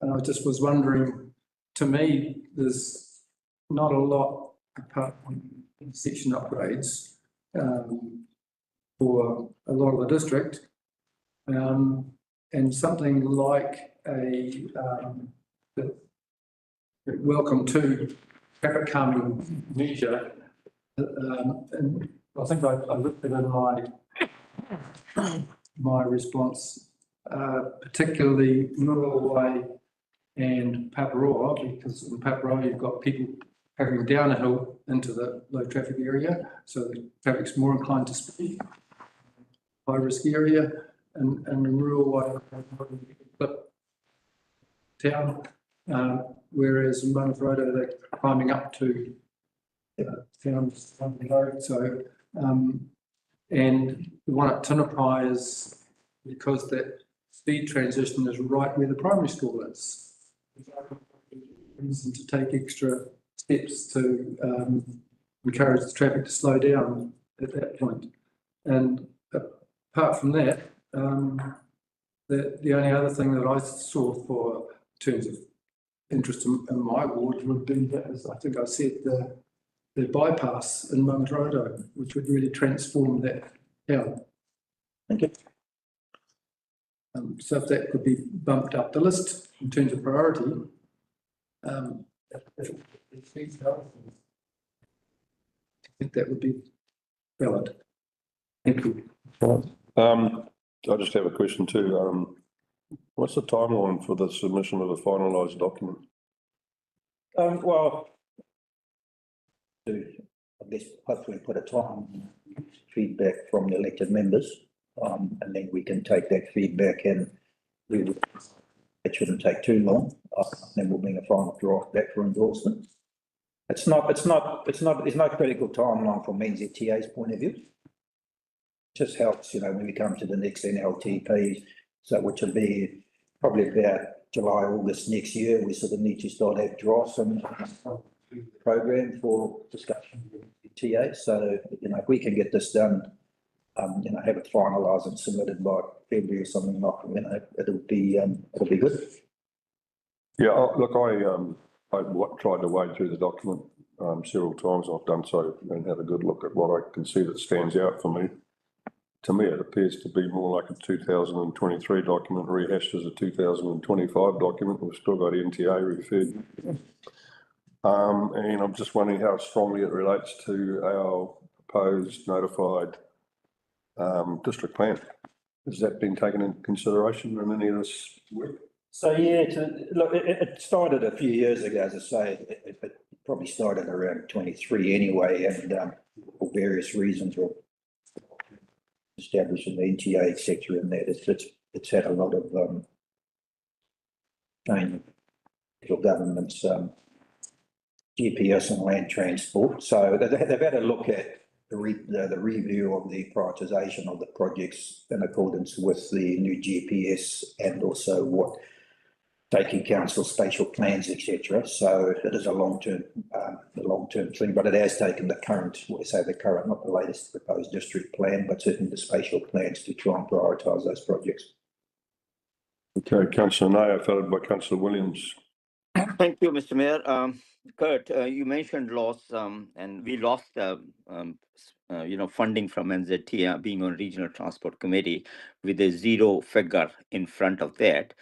I just was wondering, to me, there's not a lot apart from intersection upgrades for a lot of the district. and something like a, the welcome to traffic calming measure. And I think I looked at it in my response, particularly Muriwai and Paparoa, because in Paparoa you've got people travelling down a hill into the low traffic area, so the traffic's more inclined to speed. High risk area, and in Muriwai town, whereas in Manaroto they're climbing up to towns on the road. So, and the one at Tunapai is because that speed transition is right where the primary school is. Reason to take extra steps to encourage the traffic to slow down at that point. And apart from that, the only other thing that I saw for in terms of interest in my ward would be that, as I think I said, the bypass in Manaroto, which would really transform that town. Thank you. So if that could be bumped up the list in terms of priority, I think that would be valid. Thank you. I just have a question too. What's the timeline for the submission of a finalised document? Well, to, I guess, hopefully put a time feedback from the elected members, and then we can take that feedback and it shouldn't take too long. Then we'll bring a final draft back for endorsement. There's no critical timeline from NZTA's point of view. It just helps, when we come to the next NLTP, so which will be probably about July, August next year. We sort of need to start that draft and program for discussion with the TA. So, if we can get this done, have it finalised and submitted by February or something like, it'll be good. Yeah, look, I tried to wade through the document several times. I've done so and had a good look at what I can see that stands out for me. To me, it appears to be more like a 2023 document rehashed as a 2025 document. We've still got NTA referred. And I'm just wondering how strongly it relates to our proposed notified district plan. Has that been taken into consideration in any of this work? So, yeah, look, it started a few years ago, as I say, it probably started around 23 anyway, and for various reasons, or establishing the NTA, etc. in that, it's had a lot of change in government's GPS and land transport. So they've had a look at the review of the prioritisation of the projects in accordance with the new GPS and also what taking council spatial plans, etc. So it is a long-term thing, but it has taken the current, not the latest proposed district plan, but certainly the spatial plans to try and prioritise those projects. Okay, Councillor Nair, followed by Councillor Williams. Thank you, Mr. Mayor. Kurt, you mentioned loss, and we lost, funding from NZT, being on Regional Transport Committee, with a zero figure in front of that.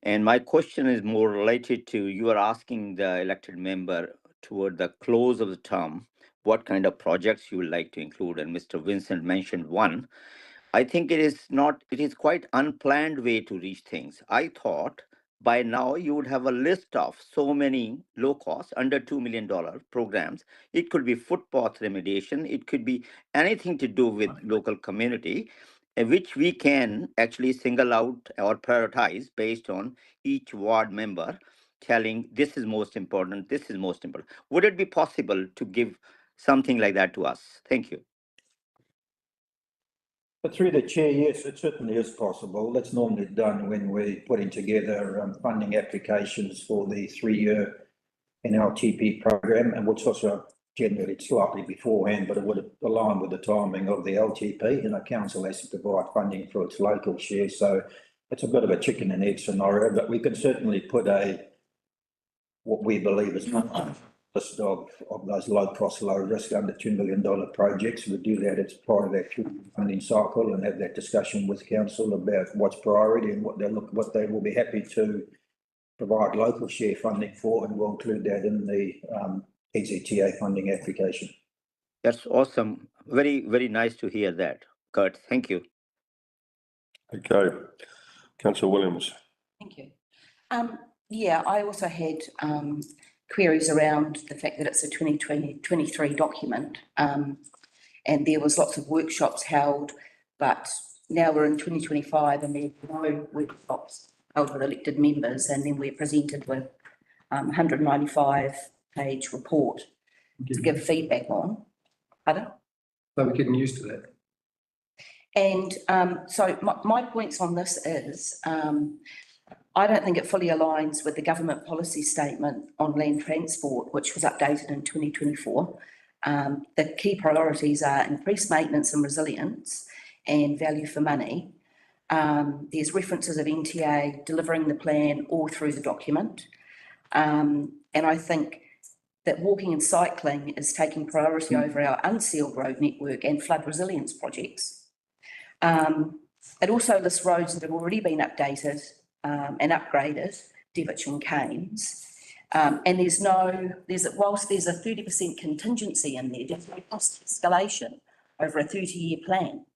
And my question is more related to, you are asking the elected member toward the close of the term, what kind of projects you would like to include. And Mr. Vincent mentioned one. I think it is quite unplanned way to reach things. I thought by now you would have a list of so many low cost, under $2 million programs. It could be footpath remediation. It could be anything to do with local community, which we can actually single out or prioritize based on each ward member telling this is most important, this is most important. Would it be possible to give something like that to us? Thank you. But through the chair, yes, it certainly is possible. That's normally done when we're putting together funding applications for the 3-year NLTP program, and which also generally slightly beforehand, but it would align with the timing of the LTP. Council has to provide funding for its local share, so it's a bit of a chicken and egg scenario. But we can certainly put what we believe is list of those low cost, low risk under $2 million projects. We'll do that as part of that funding cycle and have that discussion with council about what's priority and what they will be happy to provide local share funding for, and we'll include that in the EZTA funding application. That's awesome. Very, very nice to hear that, Kurt. Thank you. Okay, Councillor Williams. Thank you. Yeah, I also had queries around the fact that it's a 2023 document, and there was lots of workshops held, but now we're in 2025 and there's no workshops held with elected members, and then we're presented with 195-page report to give feedback on. Pardon? So we're getting used to that. And so my points on this is, I don't think it fully aligns with the government policy statement on land transport, which was updated in 2024. The key priorities are increased maintenance and resilience and value for money. There's references of NTA delivering the plan all through the document. And I think that walking and cycling is taking priority over our unsealed road network and flood resilience projects. It also lists roads that have already been updated and upgraded, Devich and Cairns. And whilst there's a 30% contingency in there, there's no cost escalation over a 30-year plan,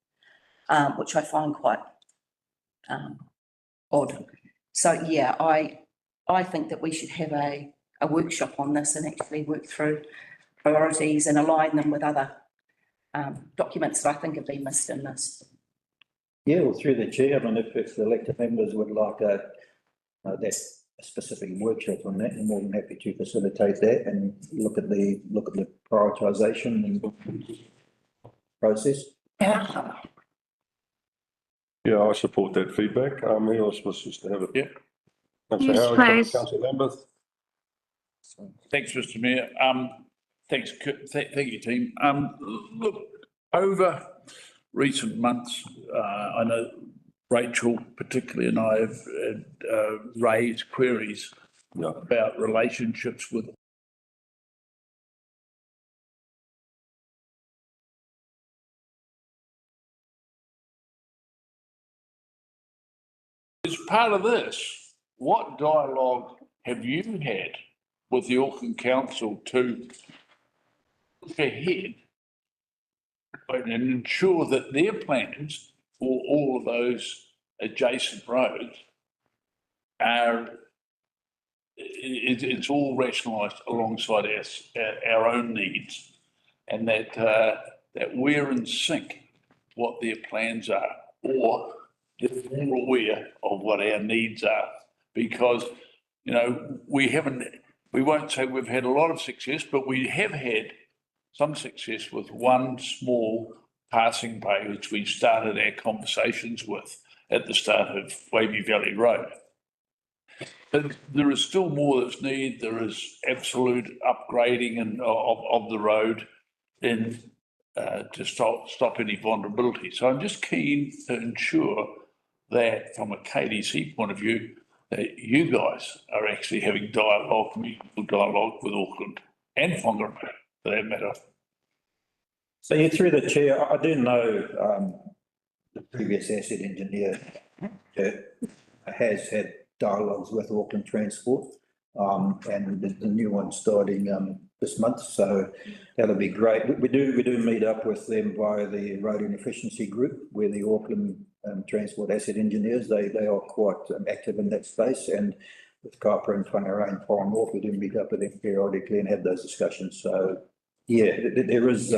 which I find quite odd. So yeah, I think that we should have a workshop on this and actually work through priorities and align them with other documents that I think have been missed in this. Yeah, well, through the chair, I mean, if the elected members would like that specific workshop on that, I'm more than happy to facilitate that and look at the prioritisation and process. Yeah, I support that feedback. Who else wishes to have it? Yeah. Councillor Yes, Howard, please. Councillor Lambeth. Thanks, Mr. Mayor. Thanks, thank you, team. Look, over recent months, I know Rachel particularly and I have raised queries about relationships with as part of this, what dialogue have you had with the Auckland Council to look ahead and ensure that their plans for all of those adjacent roads are, it's all rationalised alongside our own needs, and that we're in sync what their plans are, or they're more aware of what our needs are, because we won't say we've had a lot of success, but we have had some success with one small passing bay, which we started our conversations with at the start of Wavy Valley Road. But there is still more that's needed. There is absolute upgrading of the road to stop any vulnerability. So I'm just keen to ensure that from a KDC point of view, that you guys are actually having meaningful dialogue with Auckland and Whangarei, for that matter. So yeah, through the chair, I do know the previous asset engineer has had dialogues with Auckland Transport, and the new one starting this month. So that'll be great. We do meet up with them via the Road and Efficiency Group, where the Auckland Transport asset engineers they are quite active in that space, and with Kaipara and Whangarei and Foreign North, we do meet up with them periodically and have those discussions. So yeah, there is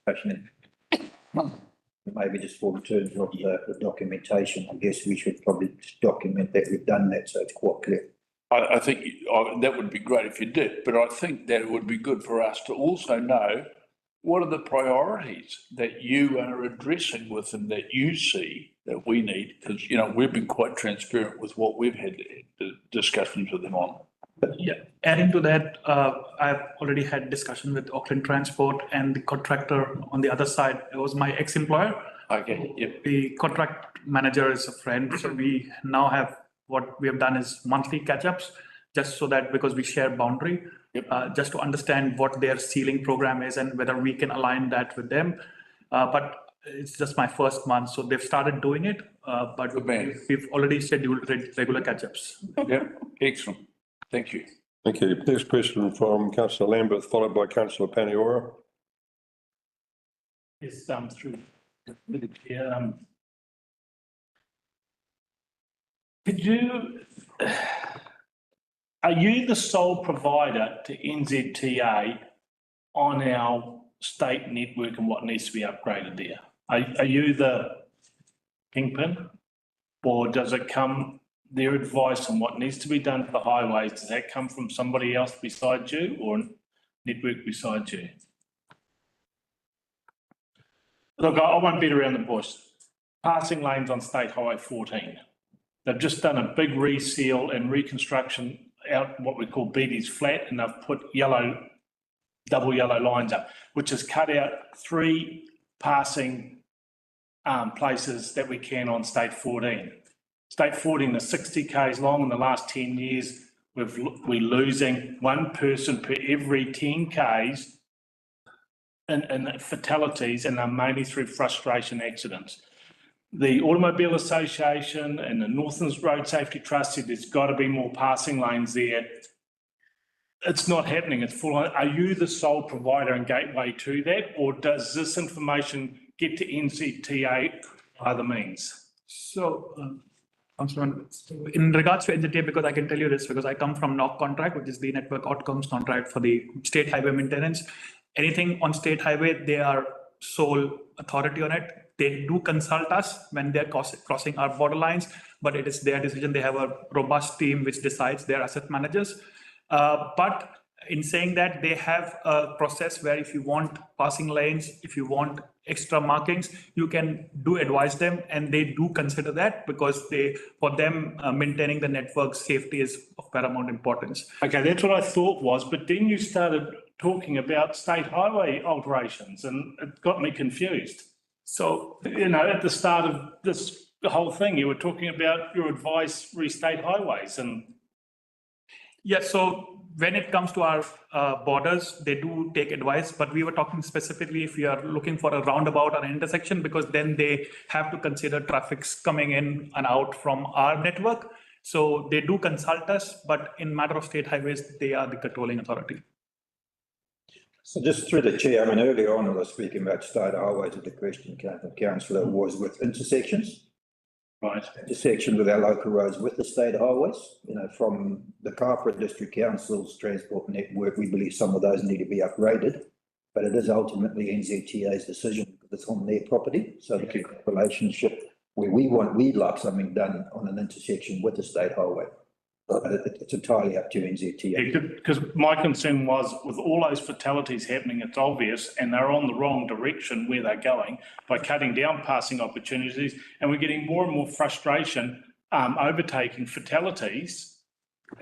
discussion. Maybe just for in terms of the documentation, I guess we should probably document that we've done that, so it's quite clear. I think that would be great if you did, but I think that it would be good for us to also know what are the priorities that you are addressing with them that you see that we need, because we've been quite transparent with what we've had discussions with them on. Yeah, adding to that, I've already had discussion with Auckland Transport, and the contractor on the other side, it was my ex-employer. Okay, yep. The contract manager is a friend, so we now have, what we have done is monthly catch-ups, just so that, because we share boundary, just to understand what their ceiling program is and whether we can align that with them. But it's just my first month, so they've started doing it, but Good man. we've already scheduled regular catch-ups. Yep, excellent. Thank you. Thank you. Next question from councillor Lambert, followed by councillor Paniora. Yes, through. Could you, are you the sole provider to NZTA on our state network and what needs to be upgraded there? Are you the kingpin? Or does it come, their advice on what needs to be done for the highways, does that come from somebody else besides you or network besides you? Look, I won't beat around the bush. Passing lanes on State Highway 14. They've just done a big reseal and reconstruction out what we call Beatty's Flat, and they've put double yellow lines up, which has cut out 3 passing places that we can on State 14. State 14 is 60 k's long. In the last 10 years, we're losing 1 person per every 10 k's in fatalities, and they're mainly through frustration accidents. The Automobile Association and the Northern Road Safety Trust said there's got to be more passing lanes there. It's not happening. It's full on. Are you the sole provider and gateway to that, or does this information get to NZTA by other means? So, Councillor, in regards to NZTA, because I can tell you this, because I come from NOC contract, which is the Network Outcomes contract for the state highway maintenance. Anything on state highway, they are sole authority on it. They do consult us when they're crossing our borderlines, but it is their decision. They have a robust team which decides, their asset managers. But in saying that, they have a process where if you want passing lanes, if you want extra markings, you can advise them, and they do consider that, because for them, maintaining the network safety is of paramount importance. Okay, that's what I thought was, but then you started talking about state highway alterations, and it got me confused. So, at the start of this whole thing, you were talking about your advice re state highways and. Yeah, so when it comes to our borders, they do take advice, but we were talking specifically if you are looking for a roundabout or an intersection, because then they have to consider traffics coming in and out from our network. So they do consult us, but in matter of state highways, they are the controlling authority. So just through the chair, I mean, earlier on I was speaking about state highways, and the question came from councillor was with intersections. Right. Intersection with our local roads with the state highways, from the Kapara District Council's transport network, we believe some of those need to be upgraded, but it is ultimately NZTA's decision because it's on their property. So the relationship where we'd like something done on an intersection with the state highway. It's entirely up to NZTA. Because my concern was with all those fatalities happening, it's obvious, and they're on the wrong direction where they're going by cutting down passing opportunities, and we're getting more and more frustration overtaking fatalities.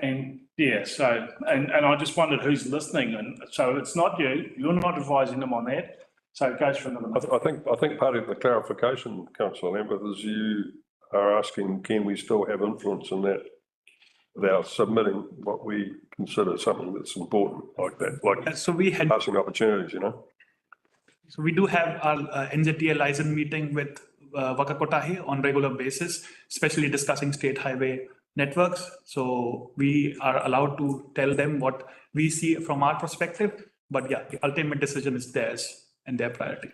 And yeah, so and I just wondered who's listening, and so it's not you're not advising them on that. So it goes for another month. I think part of the clarification, councillor Lambert, is you are asking, can we still have influence in that? Without submitting what we consider something that's important like that, like so we had passing opportunities, So we do have our NZTA liaison meeting with Wakakotahi on regular basis, especially discussing state highway networks. So we are allowed to tell them what we see from our perspective, but yeah, the ultimate decision is theirs and their priority.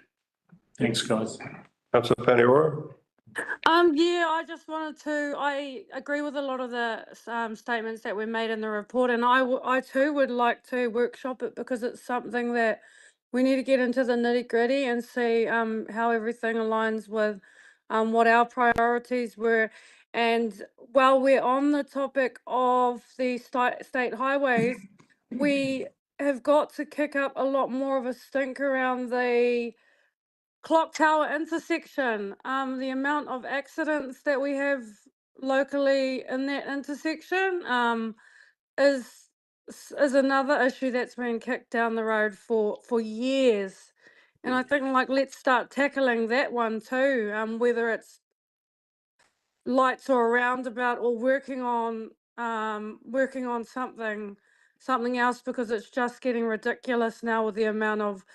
Thanks, guys. Councillor Paniora. Yeah, I agree with a lot of the statements that were made in the report, and I too would like to workshop it, because it's something that we need to get into the nitty gritty and see how everything aligns with what our priorities were. And while we're on the topic of the state highways, we have got to kick up a lot more of a stink around the Clock Tower intersection. The amount of accidents that we have locally in that intersection is another issue that's been kicked down the road for years. And I think let's start tackling that one too. Whether it's lights or a roundabout, or working on something something else because it's just getting ridiculous now with the amount of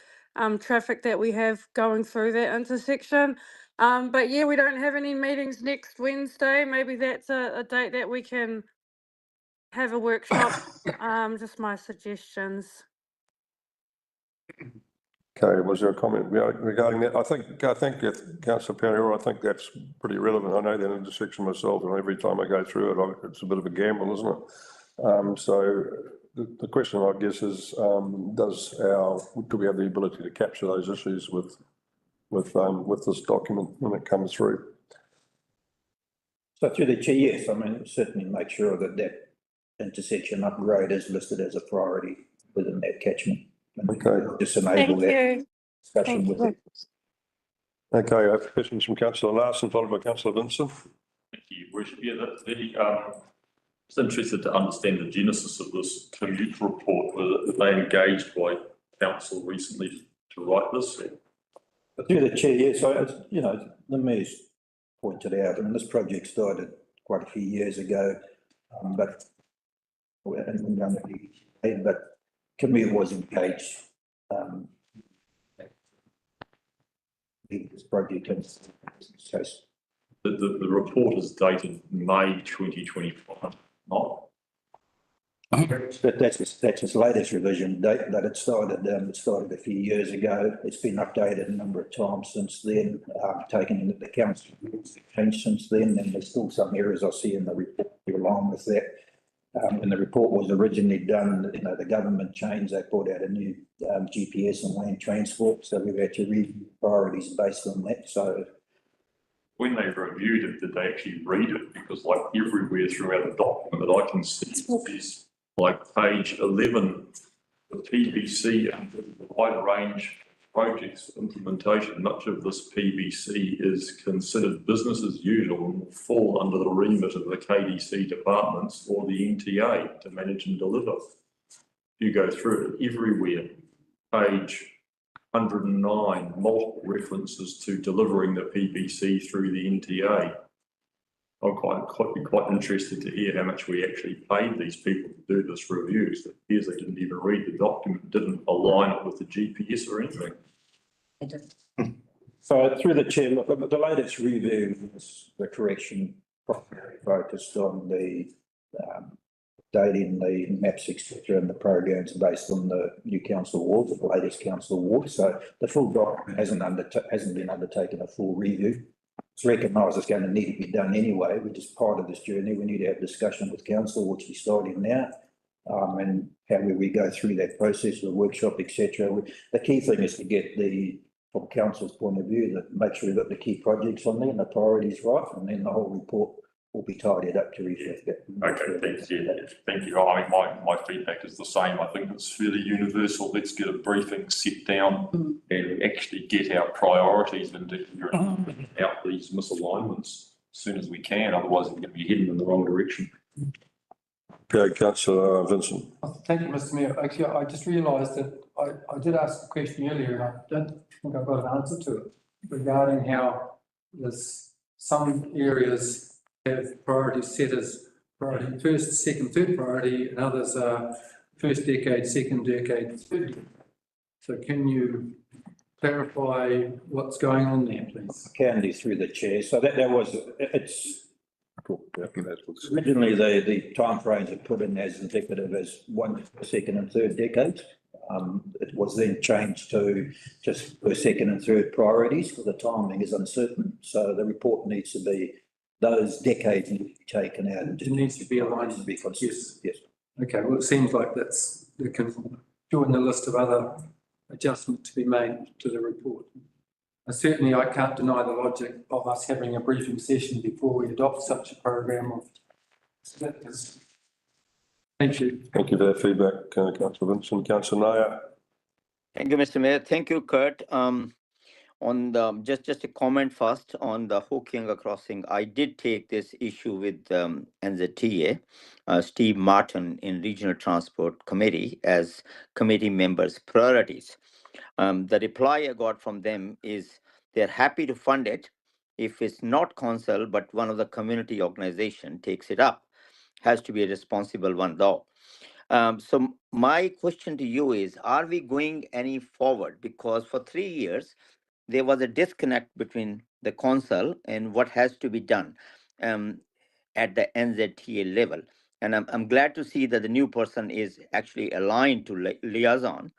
traffic that we have going through that intersection. But yeah, we don't have any meetings next Wednesday. Maybe that's a date that we can have a workshop. Just my suggestions. Okay, was there a comment regarding that? I think if Councillor Pereira, I think that's pretty relevant. I know that intersection myself, and every time I go through it, it's a bit of a gamble, isn't it? So the question, I guess, is do we have the ability to capture those issues with this document when it comes through? So through the chair, yes, I mean, certainly make sure that that intersection upgrade is listed as a priority within that catchment. Okay. Just enable that discussion with it. Okay, I have questions from Councillor Larson, followed by Councillor Vincent. Thank you, Worship. Yeah, just interested to understand the genesis of this commute report. Were they engaged by council recently to write this? Through the chair, yes, so it's, you know, the mayor's pointed out, I mean, this project started quite a few years ago, but Commute was engaged. This project in this case. The report is dated May 2025, not. But that's its latest revision date, that it started a few years ago. It's been updated a number of times since then, taken into the council changed since then, and there's still some errors I see in the report along with that. When the report was originally done, you know, the government changed, they brought out a new GPS and land transport, so we've had to review priorities based on that, so. When they reviewed it, did they actually read it? Because like everywhere throughout the document that I can see, is like page 11, the PBC and the wide range projects implementation, much of this PBC is considered business as usual and will fall under the remit of the KDC departments or the NTA to manage and deliver. You go through it everywhere, page 109, multiple references to delivering the PBC through the NTA. I'm quite interested to hear how much we actually paid these people to do this review. It appears they didn't even read the document, didn't align it with the GPS or anything. So through the chair, look, the latest review is the correction focused on the dating the maps, etc., and the programs based on the new council award, the latest council award. So the full document hasn't been undertaken a full review. It's recognised it's going to need to be done anyway, which is part of this journey. We need to have discussion with council, which is starting now, and how we go through that process, the workshop, etc. The key thing is to get from council's point of view, that make sure we've got the key projects on there and the priorities right, and then the whole report will be tidied up to reflect that. Okay, thank you. Thank you. I mean, my feedback is the same. I think it's fairly universal. Let's get a briefing, sit down and actually get our priorities and figure out these misalignments as soon as we can. Otherwise, we're going to be heading in the wrong direction. Okay, Councillor Vincent. Thank you, Mr. Mayor. Actually, I just realised that I did ask a question earlier and I don't think I've got an answer to it regarding how there's some areas have priorities set as priority first, second, third priority, and others are first decade, second decade, third decade. So can you clarify what's going on there, please? I can do through the chair. So that was, it's originally the timeframes are put in as indicative as one, second and third decades. It was then changed to just for second and third priorities because the timing is uncertain. So the report needs to be, those decades need to be taken out. It needs to be aligned. To be consistent. Yes. Okay, well, it seems like we can join the list of other adjustments to be made to the report. Certainly, I can't deny the logic of us having a briefing session before we adopt such a program of. Thank you. Thank you for that feedback, Councillor Vincent. Councillor Naya. Thank you, Mr. Mayor. Thank you, Kurt. On the just a comment first on the Hokianga crossing. I did take this issue with NZTA, Steve Martin in Regional Transport Committee as committee members' priorities. The reply I got from them is they're happy to fund it if it's not council, but one of the community organization takes it up. Has to be a responsible one though. So my question to you is, are we going any forward? Because for 3 years, there was a disconnect between the council and what has to be done at the NZTA level. And I'm glad to see that the new person is actually aligned to liaison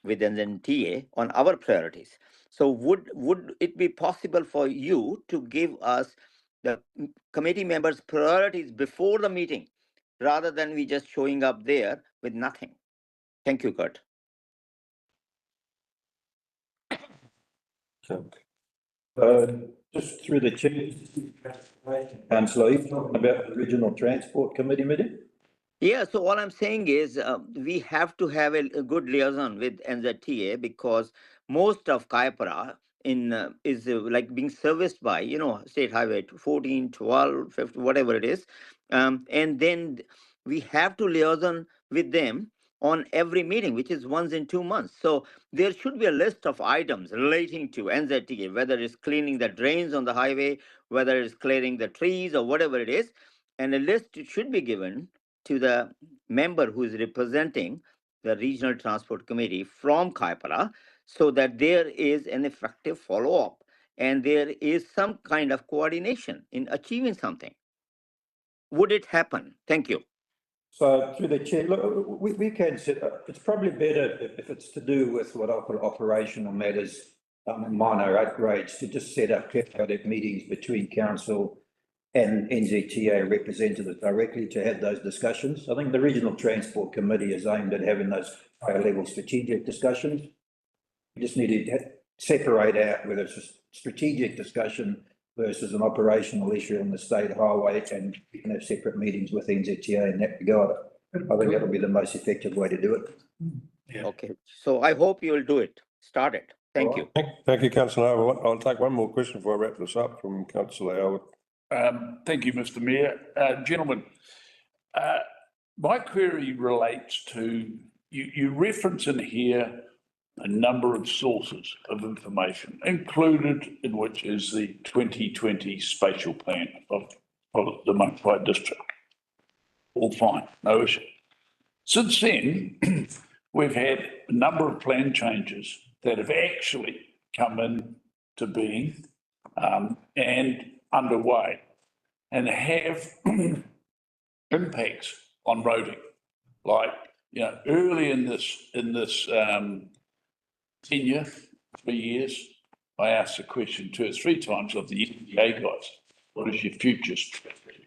with NZTA on our priorities. So would it be possible for you to give us the committee members' priorities before the meeting, rather than we just showing up there with nothing? Thank you, Kurt. Just through the chair, Councillor, are you talking about the Regional Transport Committee meeting? Yeah, so all I'm saying is we have to have a good liaison with NZTA, because most of Kaipara is like being serviced by, State Highway 14, 12, 50, whatever it is. And then we have to liaison with them on every meeting, which is once in 2 months. So there should be a list of items relating to NZTA, whether it's cleaning the drains on the highway, whether it's clearing the trees or whatever it is. And a list should be given to the member who is representing the Regional Transport Committee from Kaipara, so that there is an effective follow-up and there is some kind of coordination in achieving something. Would it happen? Thank you. So through the chair, look, we can set up, it's probably better if it's to do with what I call operational matters, minor upgrades, to just set up periodic meetings between council and NZTA representatives directly to have those discussions. I think the Regional Transport Committee is aimed at having those higher level strategic discussions. We just need to separate out whether it's a strategic discussion versus an operational issue on the state highway, and we can have separate meetings with NZTA in that regard. I think that'll be the most effective way to do it. Yeah. Okay, so I hope you will do it. Start it. Thank you. Thank you, Councillor Howard. I'll take one more question before I wrap this up from Councillor Howard. Thank you, Mr. Mayor. Gentlemen, my query relates to, you reference in here a number of sources of information, included in which is the 2020 spatial plan of the Mangawhai district. All fine, no issue. Since then, we've had a number of plan changes that have actually come into being and underway, and have impacts on roading. Like, early in this tenure, 3 years, I asked the question 2 or 3 times of the EPA guys, what is your future strategy?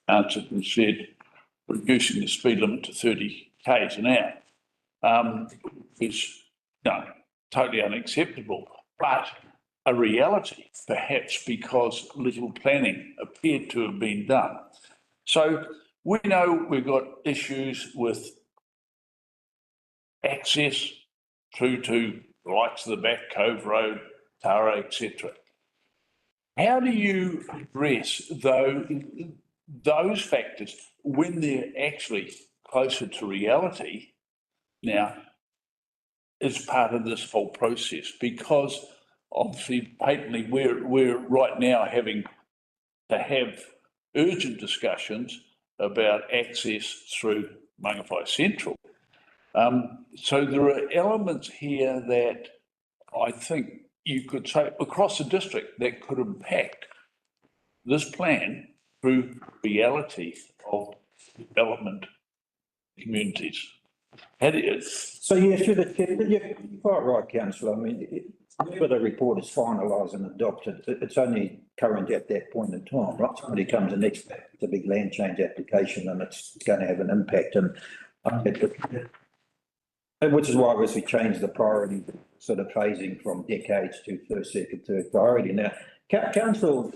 Answered and said, reducing the speed limit to 30 k's an hour, is totally unacceptable, but a reality, perhaps because little planning appeared to have been done. So we know we've got issues with access through to the likes of the Back Cove Road, Tara, etc. How do you address those factors when they're actually closer to reality now as part of this whole process? Because obviously, patently, we're right now having to have urgent discussions about access through Mangawhai Central. So there are elements here that I think you could say across the district that could impact this plan through reality of development communities. So yeah, through the chair, you're quite right, Councillor. I mean, whenever the report is finalised and adopted, it's only current at that point in time, right? Somebody comes the next, it's a big land change application, and it's going to have an impact, and which is why we changed the priority sort of phasing from decades to first, second, third priority. Now, council,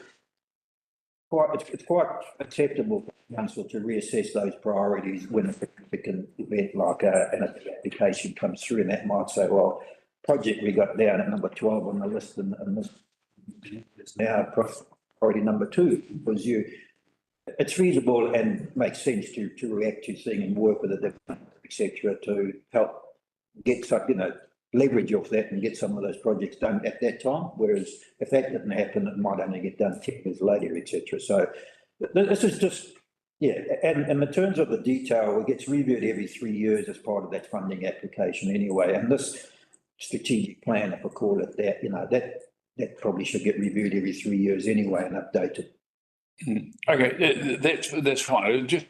it's quite acceptable for council to reassess those priorities when a significant event like an application comes through, and that might say, well, project we got down at number 12 on the list, and this is now priority number 2, because it's feasible and makes sense to react to seeing and work with the department, etc., to help get some, leverage off that and get some of those projects done at that time. Whereas if that didn't happen, it might only get done 10 years later, etc. So this is just Yeah, and in terms of the detail, it gets reviewed every 3 years as part of that funding application anyway. And this strategic plan, if I call it that, that probably should get reviewed every 3 years anyway and updated. Okay, that's fine. Just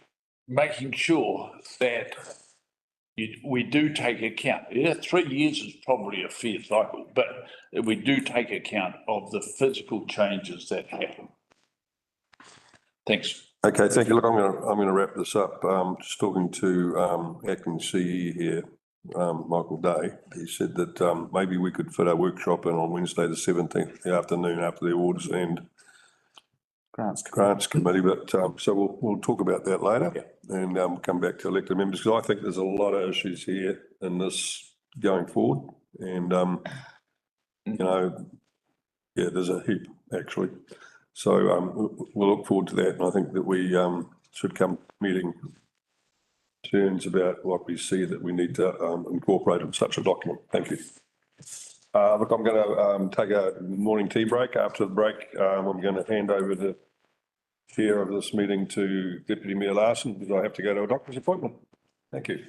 making sure that we do take account. Yeah, 3 years is probably a fair cycle, but we do take account of the physical changes that happen. Thanks. Okay, thank you. Look, I'm gonna wrap this up. Just talking to acting CE here, Michael Day. He said that maybe we could fit our workshop in on Wednesday, the 17th, the afternoon after the awards and Grants Committee, but so we'll talk about that later and come back to elected members, because I think there's a lot of issues here in this going forward. And, yeah, there's a heap actually. So we'll look forward to that. And I think that we should come meeting turns about what we see that we need to incorporate in such a document. Thank you. Look, I'm going to take a morning tea break. After the break, I'm going to hand over the chair of this meeting to Deputy Mayor Larson, because I have to go to a doctor's appointment. Thank you.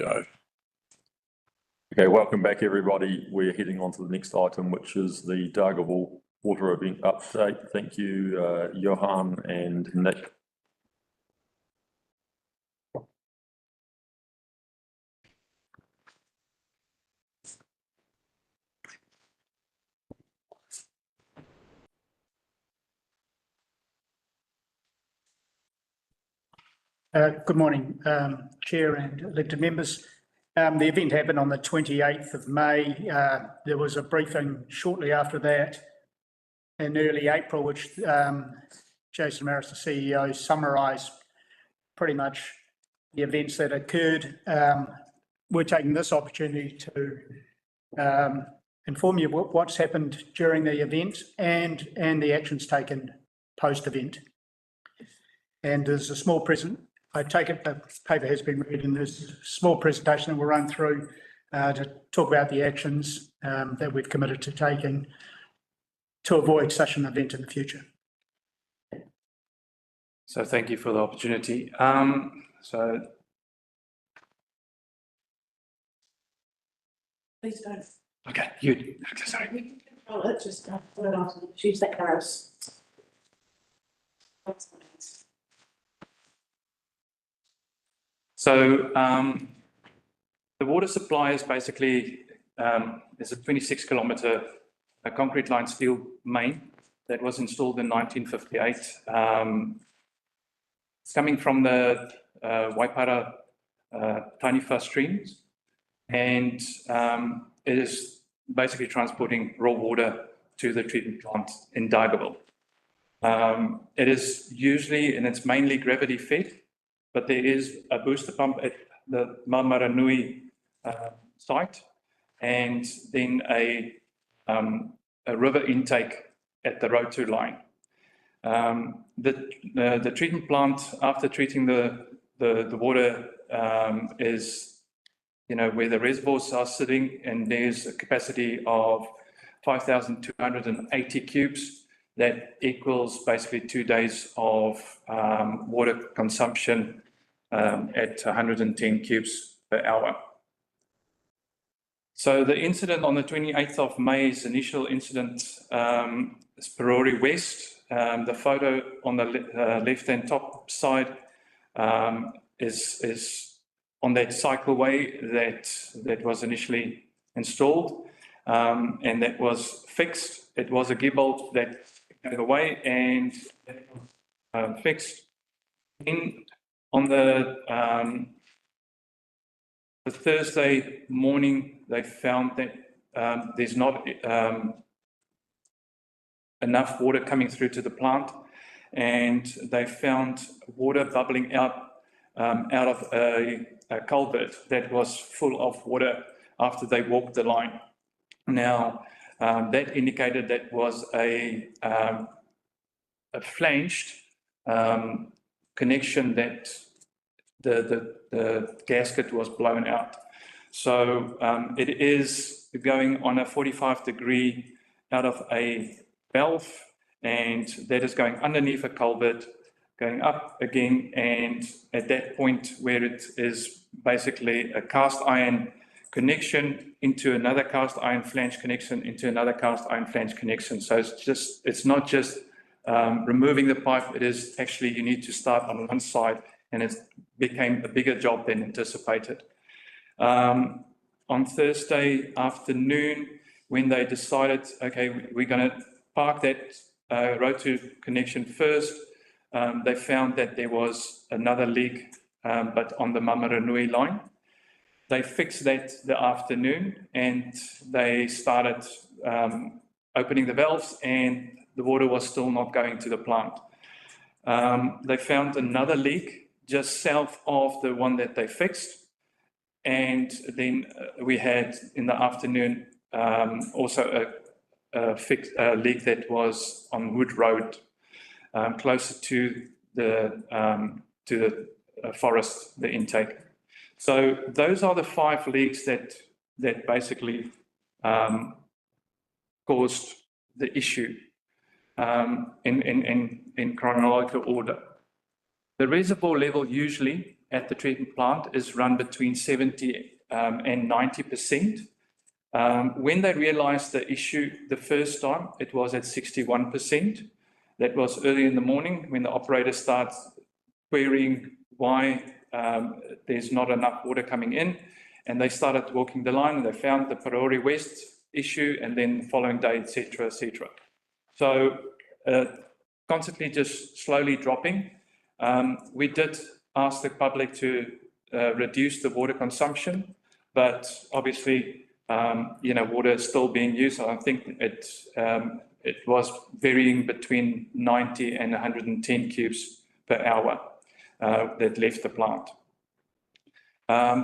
Go. Okay, welcome back, everybody. We're heading on to the next item, which is the Dargaville water event update. Thank you, Johan and Nick. Good morning, Chair and elected members. The event happened on the 28th of May. There was a briefing shortly after that in early April, which Jason Maris, the CEO, summarised pretty much the events that occurred. We're taking this opportunity to inform you what's happened during the event and the actions taken post-event. And there's a small I take it the paper has been read, and there's a small presentation that we'll run through to talk about the actions that we've committed to taking to avoid such an event in the future. So thank you for the opportunity. Please don't. Okay, you, sorry. Let's just put it on, choose that arrows. So the water supply is basically is a 26-kilometre concrete line steel main that was installed in 1958. It's coming from the Waipara Taniwha streams, and it is basically transporting raw water to the treatment plant in Dargaville. It is usually, and it's mainly gravity fed, but there is a booster pump at the Mamaranui site, and then a river intake at the Road 2 line. The treatment plant, after treating the water, is, where the reservoirs are sitting, and there's a capacity of 5,280 cubes. That equals basically 2 days of water consumption at 110 cubes per hour. So the incident on the 28th of May's initial incident is Parori West. The photo on the left-hand top side is on that cycleway that was initially installed, and that was fixed. It was a gear bolt that gave away and fixed. In on the Thursday morning, they found that there's not enough water coming through to the plant, and they found water bubbling out of a culvert that was full of water after they walked the line. Now, that indicated that was a flanged connection, that the gasket was blown out. So it is going on a 45-degree out of a valve, and that is going underneath a culvert, going up again, and at that point where it is basically a cast iron connection into another cast iron flange connection into another cast iron flange connection. So it's not just removing the pipe, it is actually, you need to start on one side, and it became a bigger job than anticipated. On Thursday afternoon, when they decided, okay, we're going to park that Road 2 connection first, they found that there was another leak, but on the Mamaranui line. They fixed that the afternoon, and they started opening the valves, and the water was still not going to the plant. They found another leak just south of the one that they fixed. And then we had in the afternoon also a leak that was on Wood Road, closer to the forest, the intake. So those are the 5 leaks that basically caused the issue in chronological order. The reservoir level usually at the treatment plant is run between 70 and 90%. When they realized the issue the first time, it was at 61%. That was early in the morning when the operator starts querying why there's not enough water coming in. And they started walking the line and they found the Parori West issue, and then the following day, et cetera, et cetera. So constantly just slowly dropping. We did ask the public to reduce the water consumption, but obviously, water is still being used. I think it was varying between 90 and 110 cubes per hour that left the plant.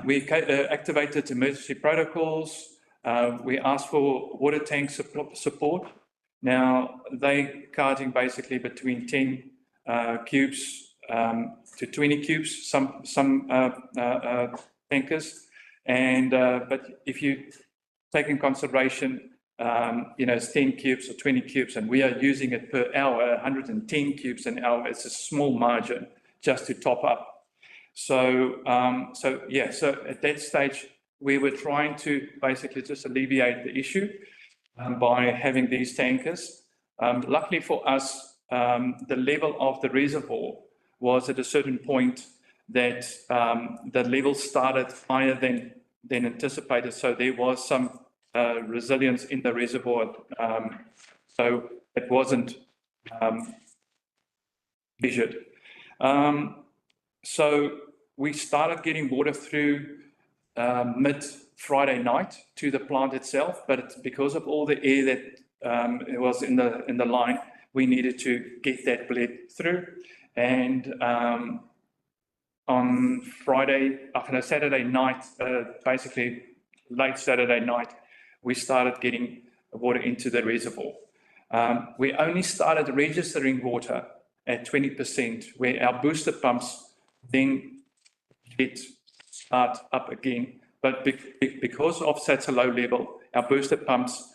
We activated emergency protocols. We asked for water tank support. Now, they carting basically between 10 cubes to 20 cubes, some tankers. And but if you take in consideration, it's 10 cubes or 20 cubes, and we are using it per hour, 110 cubes an hour. It's a small margin just to top up. So at that stage, we were trying to basically just alleviate the issue by having these tankers. Luckily for us, the level of the reservoir was at a certain point that the level started higher than anticipated. So there was some resilience in the reservoir. So it wasn't measured. So we started getting water through mid-Friday night to the plant itself, but because of all the air that it was in the line, we needed to get that bled through. And on Saturday night, basically late Saturday night, we started getting water into the reservoir. We only started registering water at 20%, where our booster pumps then start up again. But because of such a low level, our booster pumps,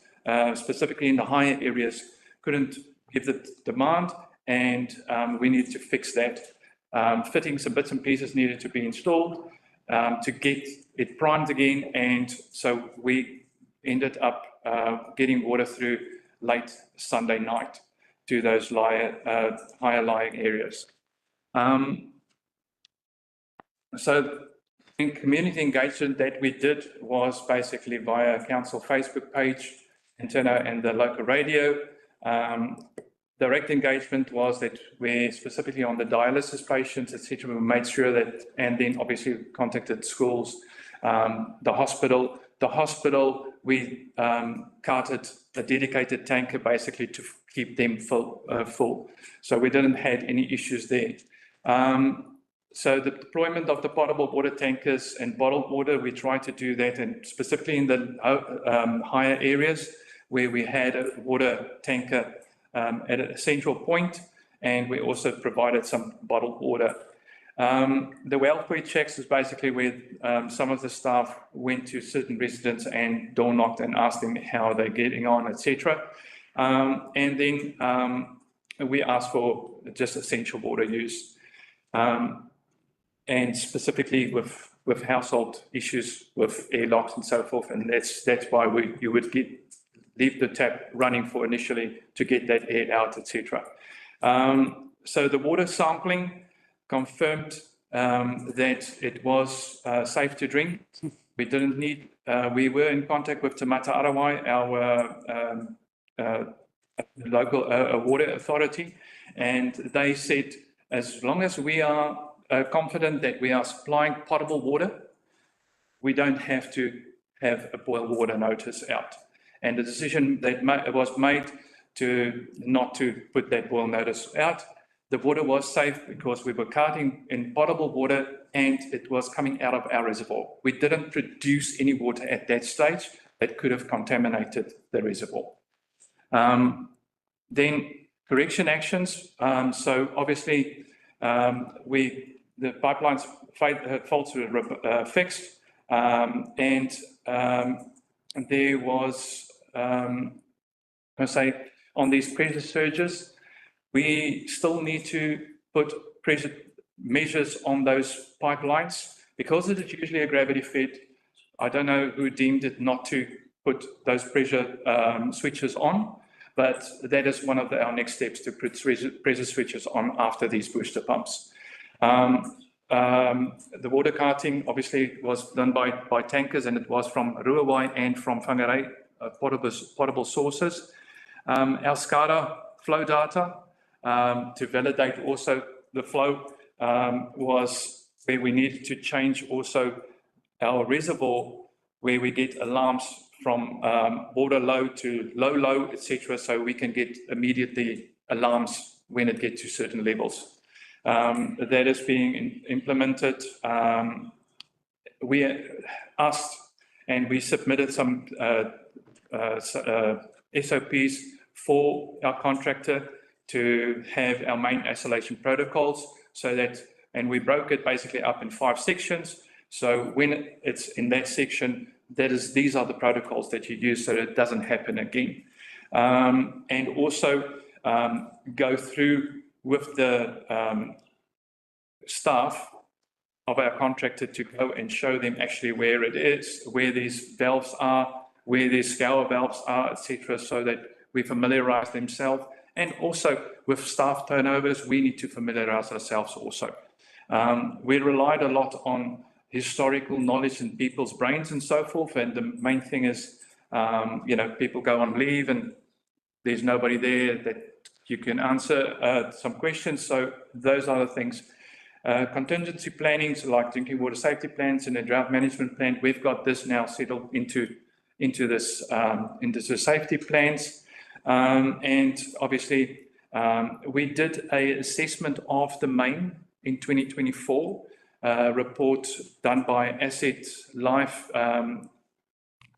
specifically in the higher areas, couldn't give the demand, and we needed to fix that. Fittings and bits and pieces needed to be installed to get it primed again, and so we ended up getting water through late Sunday night to those higher lying areas. So in community engagement that we did was basically via council Facebook page, Interno, and the local radio. Direct engagement was that we specifically on the dialysis patients, etc. We made sure that, and then obviously contacted schools, the hospital. The hospital, we carted a dedicated tanker basically to keep them full. So we didn't have any issues there. So the deployment of the potable water tankers and bottled water, we tried to do that, and specifically in the higher areas where we had a water tanker at a central point, and we also provided some bottled water. The welfare checks is basically where some of the staff went to certain residents and door knocked and asked them how they're getting on, etc. And then we asked for just essential water use. And specifically with household issues with air locks and so forth, and that's why you would leave the tap running for initially to get that air out, etc. So the water sampling confirmed that it was safe to drink. We didn't need. We were in contact with Te Mata Arawai, our local water authority, and they said as long as we are confident that we are supplying potable water, we don't have to have a boil water notice out. And the decision that was made to not to put that boil notice out, the water was safe because we were carting in potable water and it was coming out of our reservoir. We didn't produce any water at that stage that could have contaminated the reservoir. Then correction actions. So obviously the pipelines faults were fixed, and there was, I say, on these pressure surges, we still need to put pressure measures on those pipelines. Because it is usually a gravity fed, I don't know who deemed it not to put those pressure switches on, but that is one of our next steps, to put pressure switches on after these booster pumps. The water carting obviously was done by tankers, and it was from Ruawai and from Whangarei, potable sources. Our SCADA flow data to validate also the flow was where we needed to change also our reservoir, where we get alarms from border low to low, etc., so we can get immediately alarms when it gets to certain levels. That is being implemented. We asked and we submitted some SOPs for our contractor to have our main isolation protocols, so that, and we broke it basically up in 5 sections. So when it's in that section, these are the protocols that you use so that it doesn't happen again. And also go through with the staff of our contractor to go and show them actually where it is, where these valves are, where these scour valves are, etc., so that we familiarize themselves. And also with staff turnovers, we need to familiarize ourselves also. We relied a lot on historical knowledge in people's brains and so forth, and the main thing is, people go on leave and there's nobody there that you can answer some questions. So those are the things. Contingency planning, so like drinking water safety plans and a drought management plan, we've got this now settled into the safety plans. And obviously, we did an assessment of the main in 2024, report done by Asset Life.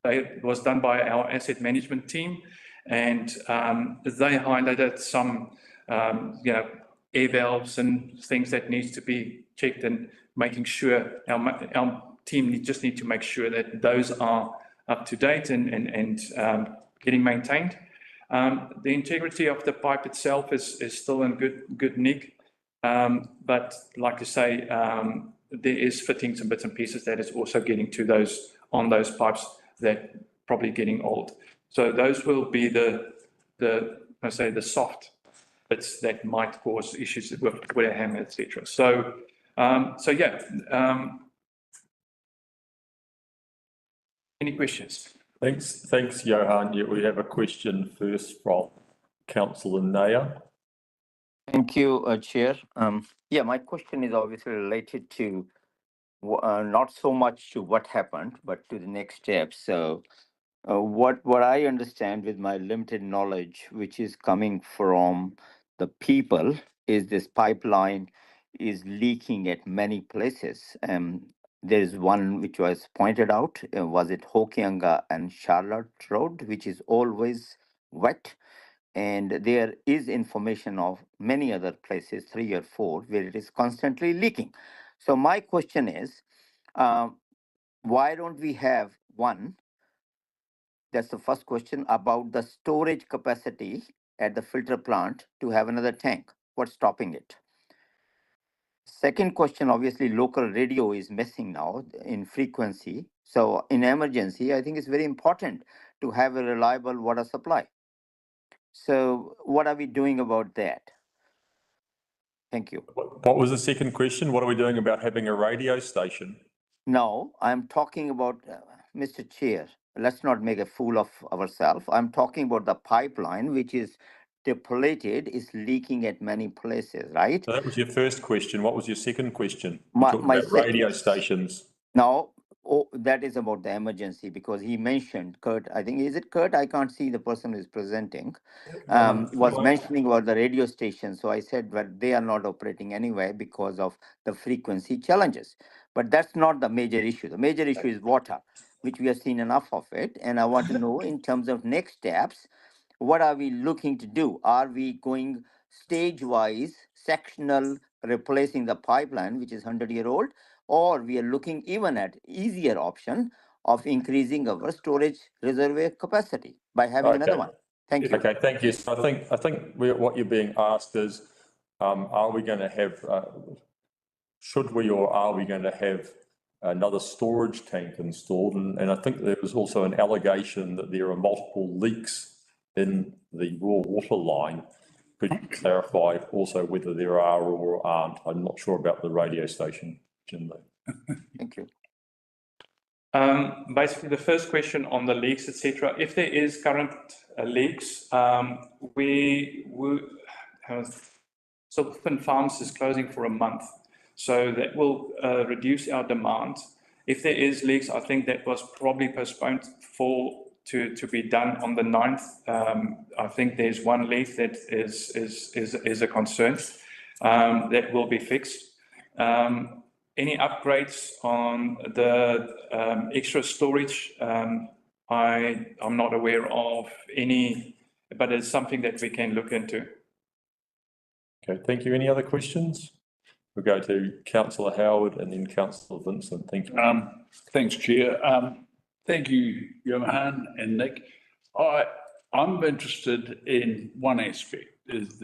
It was done by our asset management team, and they highlighted some, air valves and things that needs to be checked, and making sure our team just need to make sure that those are up to date and getting maintained. The integrity of the pipe itself is still in good nick, but like I say, there is fittings and bits and pieces that is also getting to those on those pipes that probably getting old. So those will be the soft bits that might cause issues with a hammer, etc. So yeah. Any questions? Thanks, Johan. Yeah, we have a question first from Councillor Naya. Thank you, Chair. Yeah, my question is obviously related to not so much to what happened, but to the next step. So what I understand with my limited knowledge, which is coming from the people, is this pipeline is leaking at many places. There is one which was pointed out, was it Hokianga and Charlotte Road, which is always wet. And there is information of many other places, 3 or 4, where it is constantly leaking. So my question is, why don't we have one? That's the first question, about the storage capacity at the filter plant to have another tank. What's stopping it? Second question, obviously local radio is missing now in frequency. So in emergency, I think it's very important to have a reliable water supply. So what are we doing about that? Thank you. What was the second question? What are we doing about having a radio station? No, I'm talking about, Mr. Chair, let's not make a fool of ourselves. I'm talking about the pipeline, which is depleted, is leaking at many places, right? So that was your first question. What was your second question? My about radio stations. No, that is about the emergency, because he mentioned, Kurt, I think, is it Kurt? I can't see the person who is presenting, was mentioning about the radio station. So I said, well, they are not operating anyway because of the frequency challenges. But that's not the major issue. The major issue is water, which we have seen enough of it. And I want to know, in terms of next steps, what are we looking to do? Are we going stage-wise, sectional, replacing the pipeline, which is 100-year-old, or we are looking even at easier option of increasing our storage reservoir capacity by having another one? Thank you. Okay, thank you. So I think what you're being asked is, are we going to have should we or are we going to have another storage tank installed? And I think there was also an allegation that there are multiple leaks in the raw water line. Could you clarify also whether there are or aren't? I'm not sure about the radio station, Jim. Thank you. Basically, the first question on the leaks, etc. If there is current leaks, we have Silverfin Farms is closing for a month, so that will reduce our demand. If there is leaks, I think that was probably postponed to be done on the 9th. I think there's one leak that is a concern that will be fixed. Any upgrades on the extra storage? I'm not aware of any, but it's something that we can look into. Okay, thank you. Any other questions? We'll go to Councillor Howard and then Councillor Vincent. Thank you. Thanks, Chair. Thank you, Johan and Nick. I'm interested in one aspect, is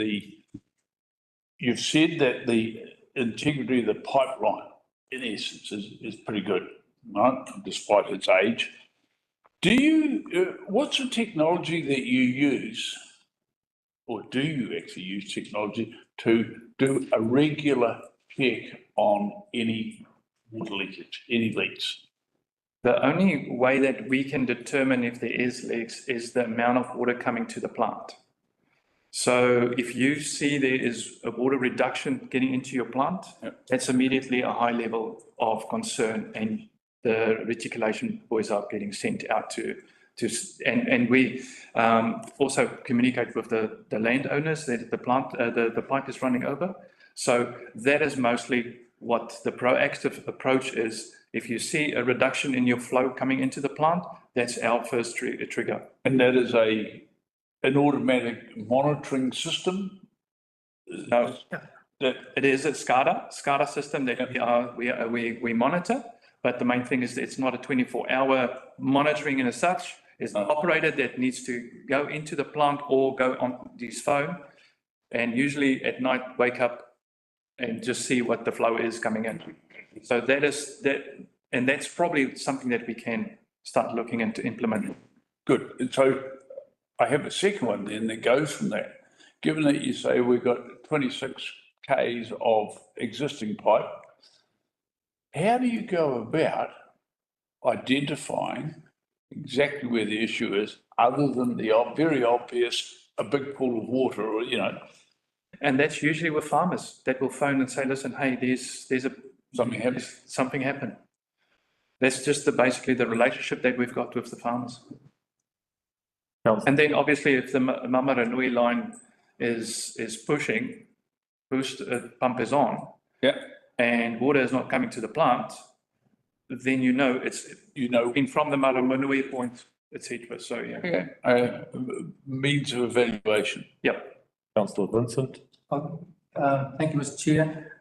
you've said that the integrity of the pipeline, in essence, is pretty good, right, despite its age. What's the technology that you use, or do you actually use technology to do a regular check on any water leakage, any leaks? The only way that we can determine if there is leaks is the amount of water coming to the plant. So if you see there is a water reduction getting into your plant, that's immediately a high level of concern, and the reticulation boys are getting sent out and we also communicate with the landowners that the pipe is running over. So that is mostly what the proactive approach is. If you see a reduction in your flow coming into the plant, that's our first trigger. And that is an automatic monitoring system? No, it is a SCADA system that we monitor, but the main thing is it's not a 24-hour monitoring and as such. It's an operator that needs to go into the plant or go on his phone, and usually at night wake up and just see what the flow is coming in. So and that's probably something that we can start looking into implementing. Good. And so I have a second one then that goes from that. Given that you say we've got 26 Ks of existing pipe, how do you go about identifying exactly where the issue is, other than the very obvious, a big pool of water, or, And that's usually with farmers that will phone and say, listen, hey, there's something happened. That's just basically the relationship that we've got with the farmers. And then obviously if the Mamaranui line is pushing, boost pump is on, and water is not coming to the plant, then it's in from the Maramanui point, etc. So means of evaluation. Yep. Councillor Vincent. Thank you, Mr. Chair.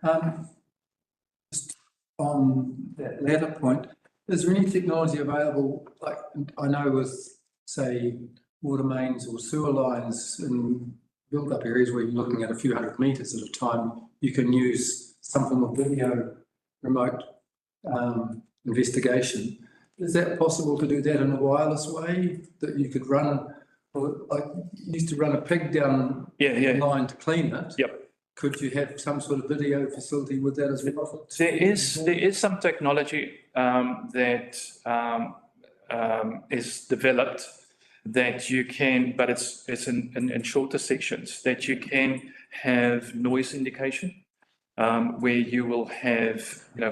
Just on that latter point, is there any technology available, like I know with, say, water mains or sewer lines in built-up areas where you're looking at a few hundred metres at a time, you can use some form of video remote investigation. Is that possible to do that in a wireless way, that you could run, like you used to run a pig down the line to clean it? Yep. Could you have some sort of video facility with that as well? There is some technology that is developed that you can, but it's in shorter sections, that you can have noise indication, where you will have,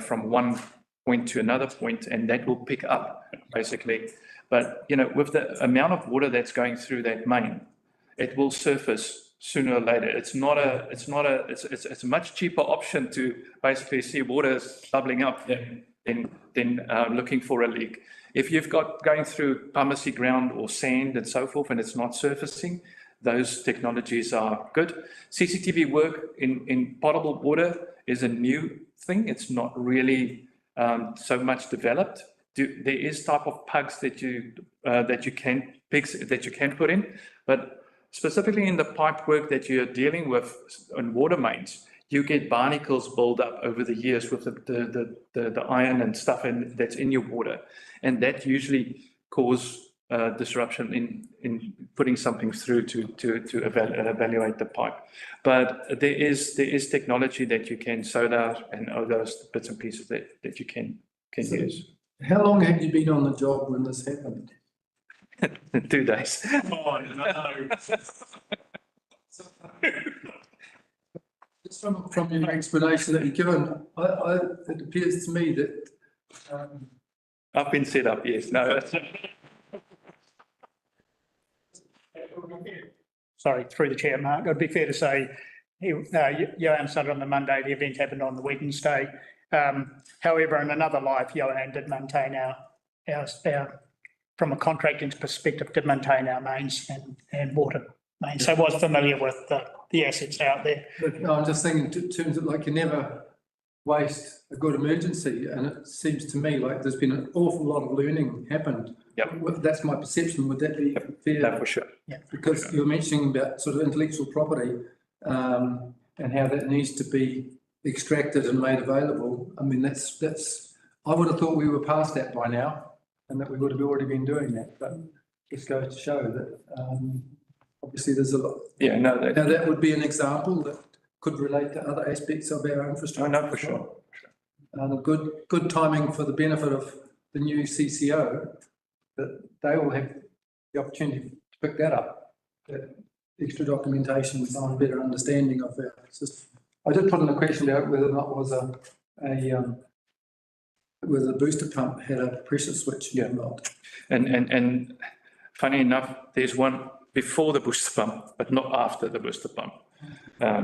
from one point to another point, and that will pick up basically. But, with the amount of water that's going through that main, it will surface sooner or later. It's a much cheaper option to basically see water bubbling up than looking for a leak. If you've got going through pumicy ground or sand and so forth, and it's not surfacing, those technologies are good. CCTV work in potable water is a new thing. It's not really so much developed. There is type of pugs that you can put in, but specifically in the pipe work that you're dealing with on water mains, you get barnacles build up over the years with the iron and stuff that's in your water. And that usually cause disruption in putting something through to evaluate the pipe. But there is technology that you can soda and all those bits and pieces that you can use. How long have you been on the job when this happened? 2 days. Oh, no. Just from your explanation that you've given, it appears to me that I've been set up, yes. No, that's Sorry, through the chair, Mark, it'd be fair to say, Johan started on the Monday, the event happened on the Wednesday. However, in another life, Johan did maintain our, from a contracting perspective, did maintain our mains and water mains. So was familiar with the assets out there. But I'm just thinking in terms of like you never waste a good emergency, and it seems to me like there's been an awful lot of learning happened. Yep. That's my perception. Would that be fair? no, for sure. Yeah. Because you're mentioning about sort of intellectual property and how that needs to be extracted and made available. I mean, that's. I would have thought we were past that by now, and that we would have already been doing that. But just goes to show that obviously there's a lot. Yeah, no. Now that would be an example that could relate to other aspects of our infrastructure. Oh, no, for sure. And good timing for the benefit of the new CCO, that they will have the opportunity to pick that up, that extra documentation and a better understanding of our system. I did put in a question about whether or not it was whether the booster pump had a pressure switch involved. And funny enough, there's one before the booster pump, but not after the booster pump.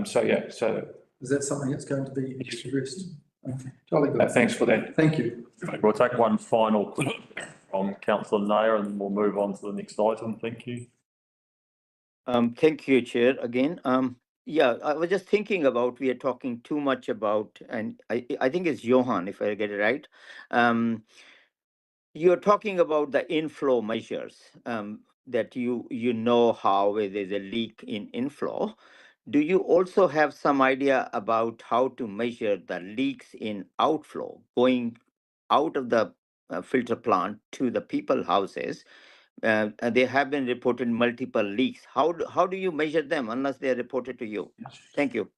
So yeah, so. Is that something that's going to be addressed? Okay. Jolly good. Thanks for that. Thank you. We'll take one final from councillor Nair and we'll move on to the next item. Thank you. Thank you, Chair, again. Yeah, I was just thinking about, we are talking too much about, and I think it's Johan, if I get it right. You're talking about the inflow measures, that you know how there's a leak in inflow. Do you also have some idea about how to measure the leaks in outflow, going out of the filter plant to the people houses? They have been reported multiple leaks. How do you measure them unless they are reported to you? Thank you.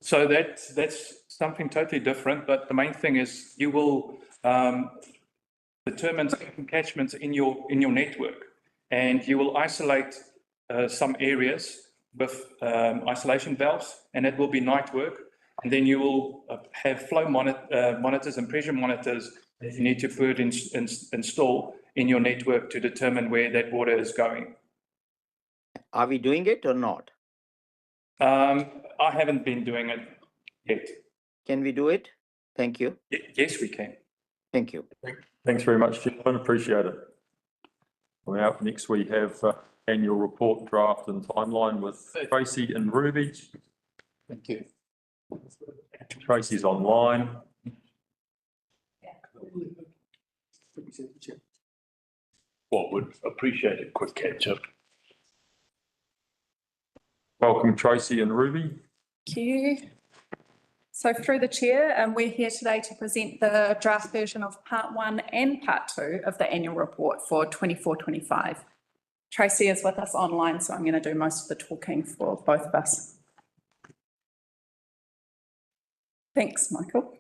So that's something totally different, but the main thing is you will determine certain catchments in your network, and you will isolate some areas with isolation valves, and it will be night work. And then you will have flow monitors and pressure monitors that you need to put install in your network to determine where that water is going. Are we doing it or not? I haven't been doing it yet. Can we do it? Thank you. Yes, we can. Thank you. Thanks very much, gentlemen. Appreciate it. Well, up next we have annual report draft and timeline with Tracy and Ruby. Thank you. Tracy's online. What would appreciate a quick catch up. Welcome, Tracy and Ruby. Thank you. So through the chair, we're here today to present the draft version of part 1 and part 2 of the annual report for 24-25. Tracy is with us online, so I'm going to do most of the talking for both of us. Thanks, Michael.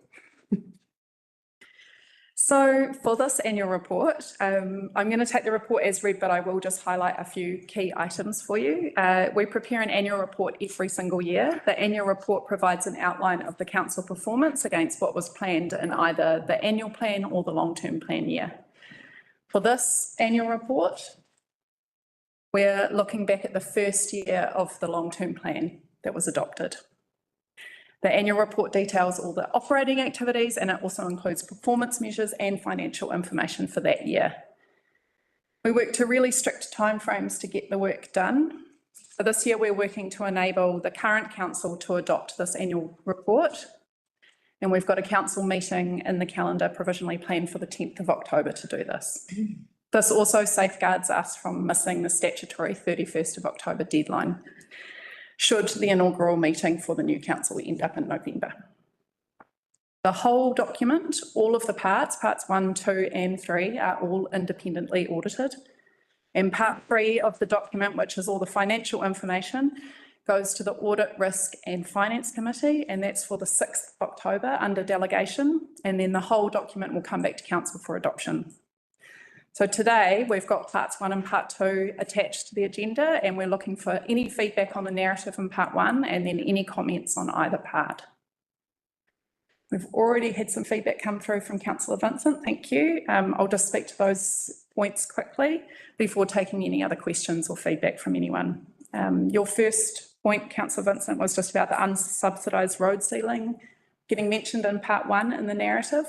So for this annual report, I'm going to take the report as read, but I will just highlight a few key items for you. We prepare an annual report every single year. The annual report provides an outline of the council performance against what was planned in either the annual plan or the long-term plan year. For this annual report, we're looking back at the first year of the long-term plan that was adopted. The annual report details all the operating activities, and it also includes performance measures and financial information for that year. We work to really strict timeframes to get the work done. So this year we're working to enable the current council to adopt this annual report. And we've got a council meeting in the calendar provisionally planned for the 10th of October to do this. This also safeguards us from missing the statutory 31st of October deadline. should the inaugural meeting for the new council end up in November. The whole document, all of the parts 1, 2 and 3 are all independently audited. And part 3 of the document, which is all the financial information, goes to the Audit, Risk and Finance Committee, and that's for the 6th of October under delegation. And then the whole document will come back to council for adoption. So today we've got parts 1 and part 2 attached to the agenda, and we're looking for any feedback on the narrative in part 1 and then any comments on either part. We've already had some feedback come through from Councillor Vincent, thank you. I'll just speak to those points quickly before taking any other questions or feedback from anyone. Your first point, Councillor Vincent, was just about the unsubsidised road ceiling getting mentioned in part 1 in the narrative.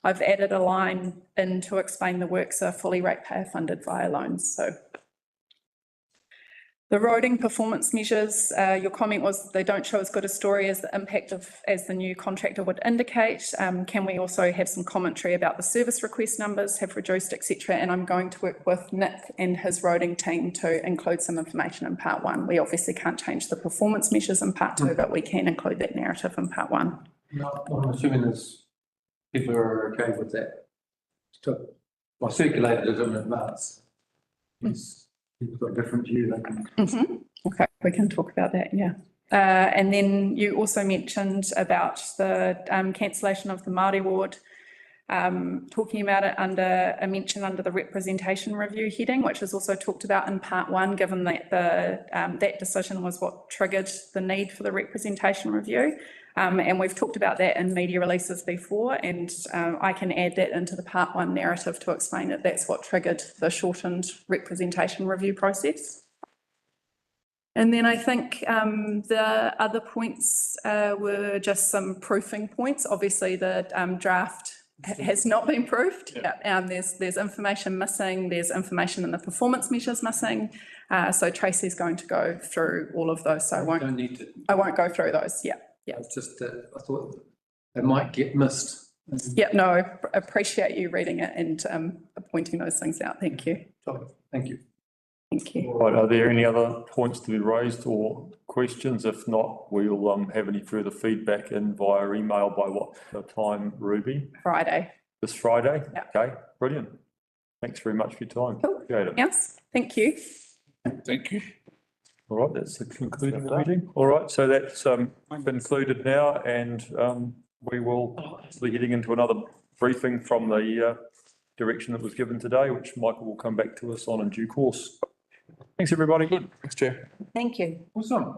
I've added a line in to explain the works are fully ratepayer funded via loans. So the roading performance measures, your comment was they don't show as good a story as the impact of as the new contractor would indicate. Can we also have some commentary about the service request numbers have reduced, etc. And I'm going to work with Nick and his roading team to include some information in part 1. We obviously can't change the performance measures in part 2, but we can include that narrative in part 1. No, I'm assuming there's people are okay with that. So I circulated it in advance. Yes, people got a different view. They can. Okay, we can talk about that, yeah. And then you also mentioned about the cancellation of the Māori ward, talking about it under a mention under the representation review heading, which is also talked about in part 1, given that the that decision was what triggered the need for the representation review. And we've talked about that in media releases before, and I can add that into the part 1 narrative to explain that that's what triggered the shortened representation review process. And then I think the other points were just some proofing points. Obviously, the draft has not been proofed. Yeah. There's information missing. There's information in the performance measures missing. So Tracy's going to go through all of those. So I won't go through those. Yeah. Yeah. It's just I thought they might get missed. Yeah, no, I appreciate you reading it and pointing those things out. Thank you. Thank you. Thank you. Right, are there any other points to be raised or questions? If not, we'll have any further feedback in via email by what time, Ruby? Friday. This Friday? Yeah. Okay, brilliant. Thanks very much for your time. Cool. Appreciate it. Yes, thank you. Thank you. All right, that's the concluding the meeting. All right, so that's concluded now, and we will be heading into another briefing from the direction that was given today, which Michael will come back to us on in due course. Thanks, everybody. Good. Thanks, Chair. Thank you. Awesome.